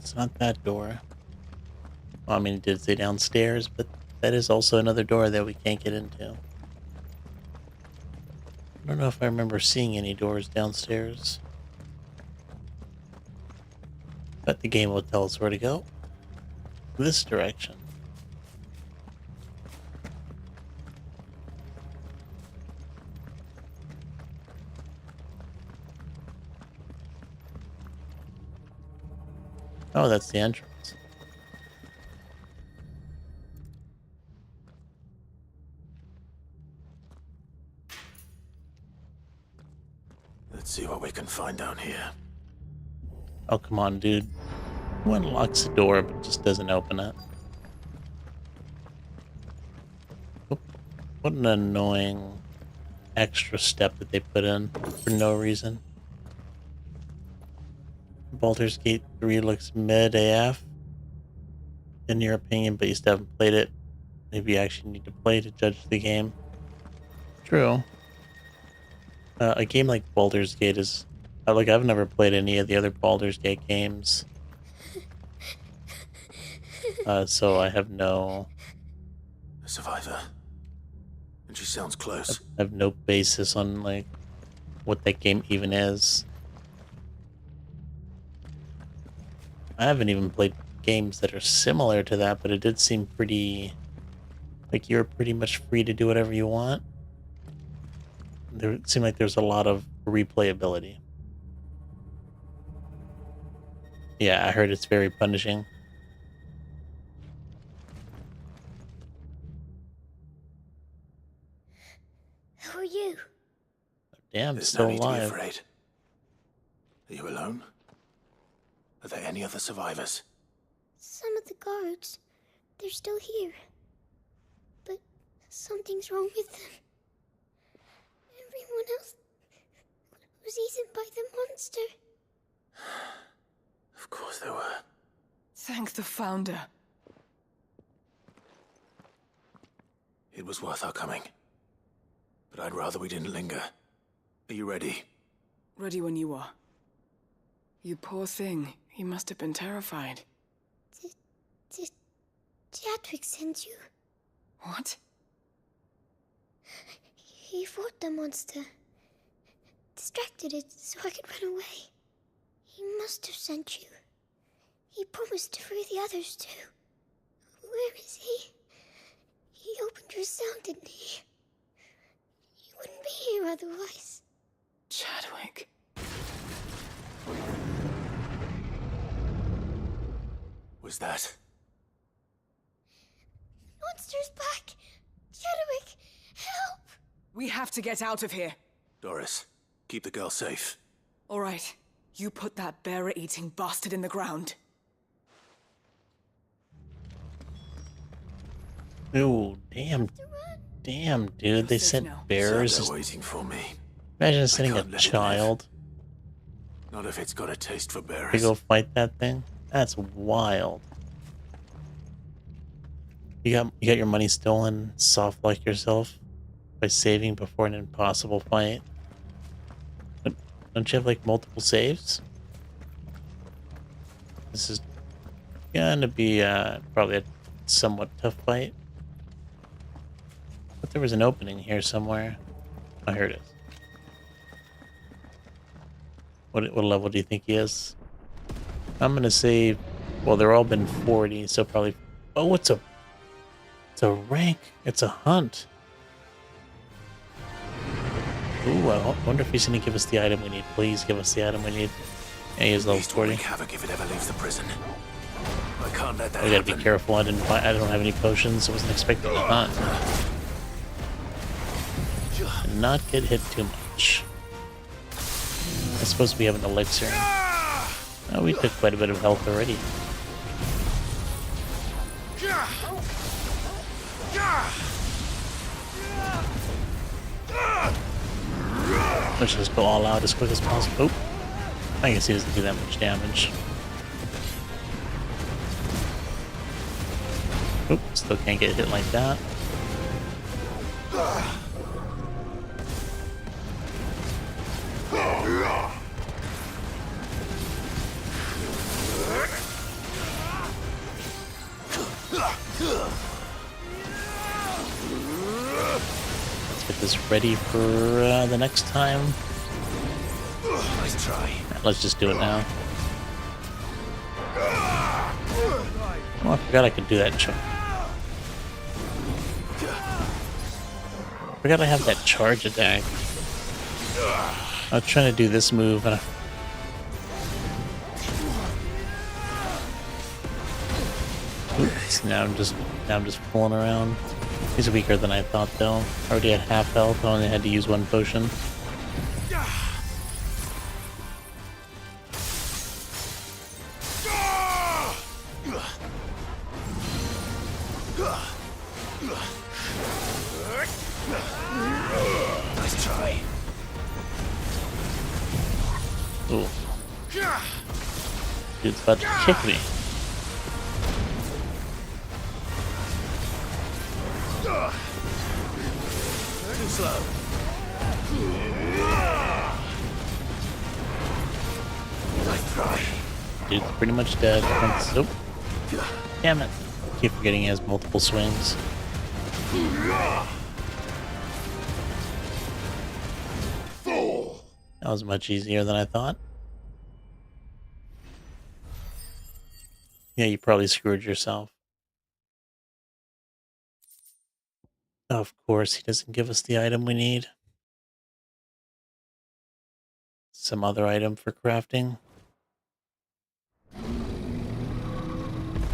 It's not that door. Well, I mean, it did say downstairs, but that is also another door that we can't get into. I don't know if I remember seeing any doors downstairs. But the game will tell us where to go. This direction. Oh, that's the entrance. Let's see what we can find down here. Oh, come on, dude. Who unlocks the door but just doesn't open it? Oop. What an annoying extra step that they put in for no reason. Baldur's Gate 3 looks mid AF, in your opinion, but you still haven't played it. Maybe you actually need to play to judge the game. True. A game like Baldur's Gate is... like, I've never played any of the other Baldur's Gate games. So I have no... A survivor. And she sounds close. I have no basis on, like, what that game even is. I haven't even played games that are similar to that, but it did seem pretty... like you're pretty much free to do whatever you want. It seemed like there's a lot of replayability. Yeah, I heard it's very punishing. Who are you? Damn, There's still no need to be alive. afraid. Are you alone? Are there any other survivors? Some of the guards. They're still here. But something's wrong with them. Everyone else was eaten by the monster. Of course there were. Thank the Founder. It was worth our coming. But I'd rather we didn't linger. Are you ready? Ready when you are. You poor thing. He must have been terrified. Did Chadwick send you? What? He fought the monster. Distracted it so I could run away. He must have sent you. He promised to free the others too. Where is he? He opened your cell, didn't he? He wouldn't be here otherwise. Chadwick. Was that? Monster's back! Chadwick, help! We have to get out of here. Doris, keep the girl safe. All right. You put that bearer-eating bastard in the ground. Ooh, damn. Damn, dude. They sent bears. They're waiting for me. Imagine sending a can't let it live. child Not if it's got a taste for to bearers. go fight that thing. That's wild. You got your money stolen, soft like yourself, by saving before an impossible fight. But don't you have like multiple saves? This is gonna be probably a somewhat tough fight. But there was an opening here somewhere. Oh, here it is. What level do you think he is? I'm gonna say, well, they're all been 40, so probably. Oh, it's a rank. It's a hunt. Ooh, I wonder if he's gonna give us the item we need. Please give us the item we need. Yeah, he is level 40. Havoc if it ever leaves the prison. I can't let that We gotta happen. be careful. I don't have any potions. I wasn't expecting a hunt. Did not get hit too much. I suppose we have an elixir. Oh, we took quite a bit of health already. Let's just go all out as quick as possible. Oh, I guess he doesn't do that much damage. Oop, still can't get hit like that. Let's get this ready for the next time. Nice try. Let's just do it now. Oh, I forgot I could do that. Forgot I have that charge attack. I was trying to do this move and oops, now I'm just fooling around. He's weaker than I thought though. Already had half health, I only had to use one potion. Nice try. Ooh. Dude's about to kick me. Too slow. Nice try. Dude's pretty much dead. Nope. Damn it. Keep forgetting he has multiple swings. That was much easier than I thought. Yeah, you probably screwed yourself. Of course, he doesn't give us the item we need. Some other item for crafting.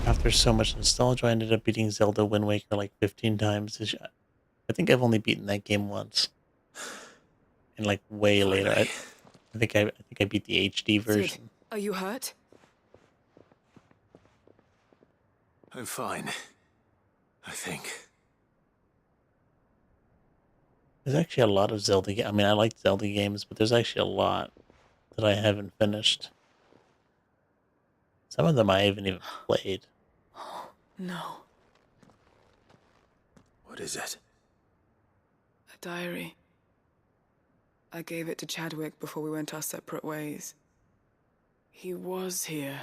After so much nostalgia, I ended up beating Zelda Wind Waker like 15 times. I think I've only beaten that game once. And like way later. I think I beat the HD version. Sid, are you hurt? I'm fine. I think. There's actually a lot of Zelda games. I mean, I like Zelda games, but there's actually a lot that I haven't finished. Some of them I haven't even played. No. What is it? A diary. I gave it to Chadwick before we went our separate ways. He was here.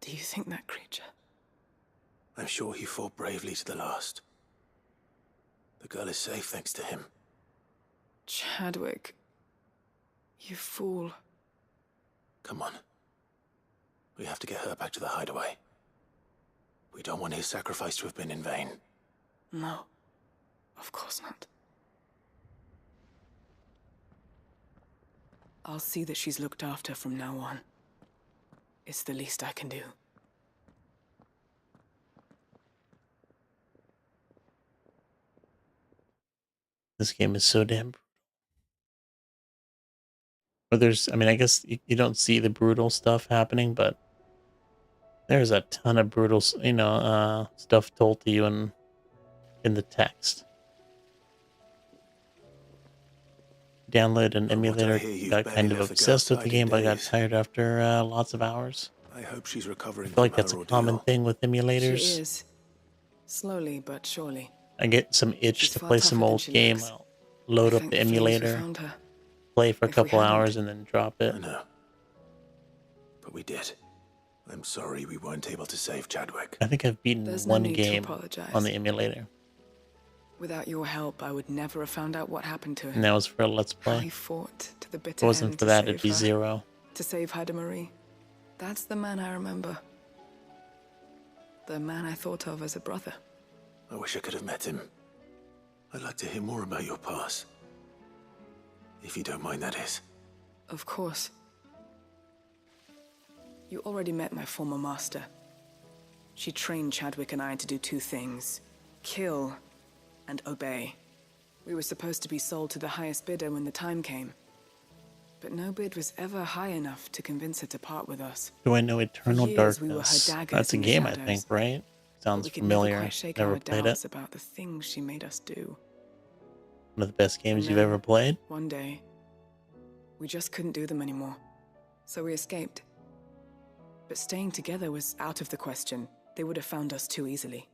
Do you think that creature? I'm sure he fought bravely to the last. The girl is safe thanks to him. Chadwick. You fool. Come on. We have to get her back to the hideaway. We don't want his sacrifice to have been in vain. No. Of course not. I'll see that she's looked after from now on. It's the least I can do. This game is so damn brutal. Or there's, I mean, I guess you don't see the brutal stuff happening, but there's a ton of brutal, stuff told to you in the text. Download an emulator, got kind of obsessed with the game, but I got tired after lots of hours. I hope she's recovering. I feel like that's a common thing with emulators. She is. Slowly but surely. I get some itch to play some old game. I'll load up the emulator, play for a couple hours, and then drop it. I know. But we did. I'm sorry we weren't able to save Chadwick. I think I've beaten one game on the emulator. Without your help, I would never have found out what happened to him. And that was for a Let's Play. I fought to the bitter If it wasn't end for to that, save it'd be her. 0. To save Haida Marie. That's the man I remember. The man I thought of as a brother. I wish I could have met him. I'd like to hear more about your past. If you don't mind, that is. Of course. You already met my former master. She trained Chadwick and I to do 2 things. Kill and obey. We were supposed to be sold to the highest bidder when the time came. But no bid was ever high enough to convince her to part with us. Do I know Eternal For years, we were her Darkness? daggers That's a in the game, I shadows. think, right? Sounds We could familiar. Never quite shake Never our played doubts it. about the things she made us do. One of the best games And you've then, ever played? One day, we just couldn't do them anymore. So we escaped. But staying together was out of the question. They would have found us too easily.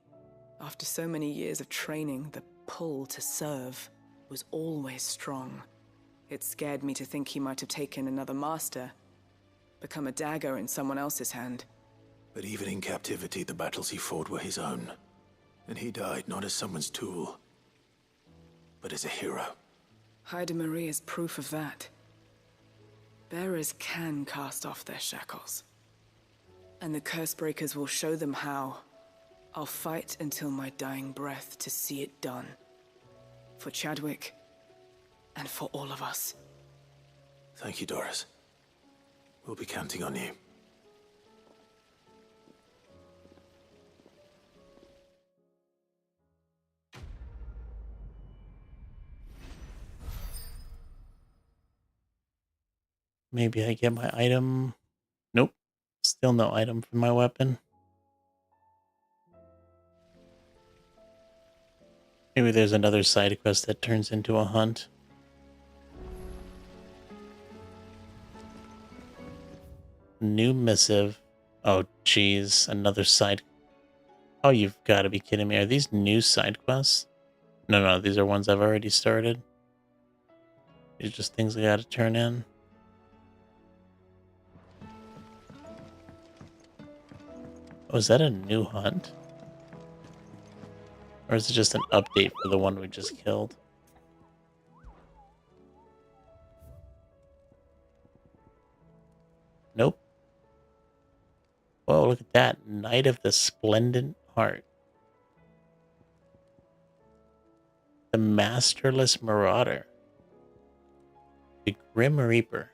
After so many years of training, the pull to serve was always strong. It scared me to think he might have taken another master, become a dagger in someone else's hand. But even in captivity, the battles he fought were his own. And he died not as someone's tool, but as a hero. Haida Marie is proof of that. Bearers can cast off their shackles. And the Cursebreakers will show them how. I'll fight until my dying breath to see it done. For Chadwick, and for all of us. Thank you, Doris. We'll be counting on you. Maybe I get my item. Nope. Still no item for my weapon. Maybe there's another side quest that turns into a hunt. New missive. Oh, jeez. Another side. Oh, you've got to be kidding me. Are these new side quests? No, these are ones I've already started. These are just things I got to turn in. Oh, is that a new hunt? Or is it just an update for the one we just killed? Nope. Whoa, look at that. Knight of the Splendid Heart. The Masterless Marauder. The Grim Reaper.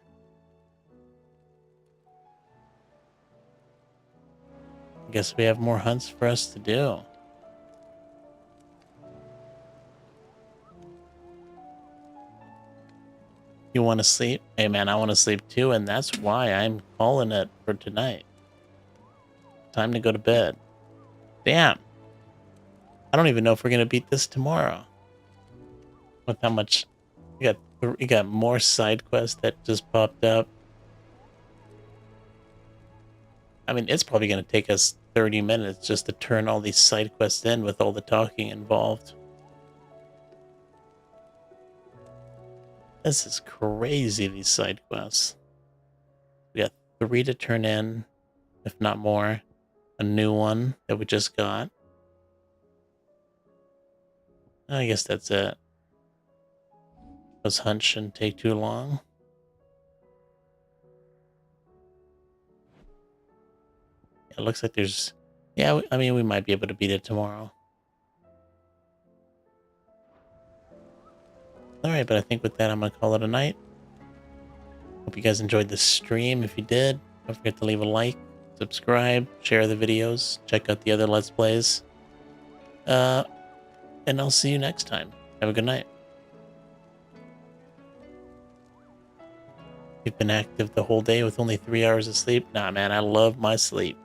I guess we have more hunts for us to do. You want to sleep? Hey man, I want to sleep too, and that's why I'm calling it for tonight. Time to go to bed. Damn. I don't even know if we're gonna beat this tomorrow. With how much you got more side quests that just popped up. I mean, it's probably gonna take us 30 minutes just to turn all these side quests in with all the talking involved. This is crazy, these side quests. We got 3 to turn in, if not more. A new one that we just got. I guess that's it. Those hunts shouldn't take too long. It looks like there's... Yeah, I mean, we might be able to beat it tomorrow. Alright, but I think with that, I'm going to call it a night. Hope you guys enjoyed this stream. If you did, don't forget to leave a like, subscribe, share the videos, check out the other Let's Plays. And I'll see you next time. Have a good night. You've been active the whole day with only 3 hours of sleep? Nah, man, I love my sleep.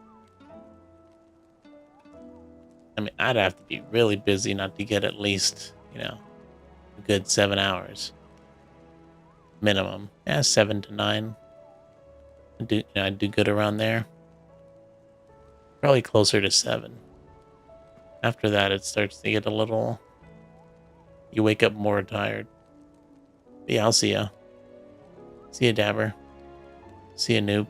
I mean, I'd have to be really busy not to get at least, you know, a good 7 hours. Minimum. Yeah, 7 to 9. I do good around there. Probably closer to 7. After that, it starts to get a little... You wake up more tired. But yeah, I'll see ya. See ya, Dabber. See ya, Noob.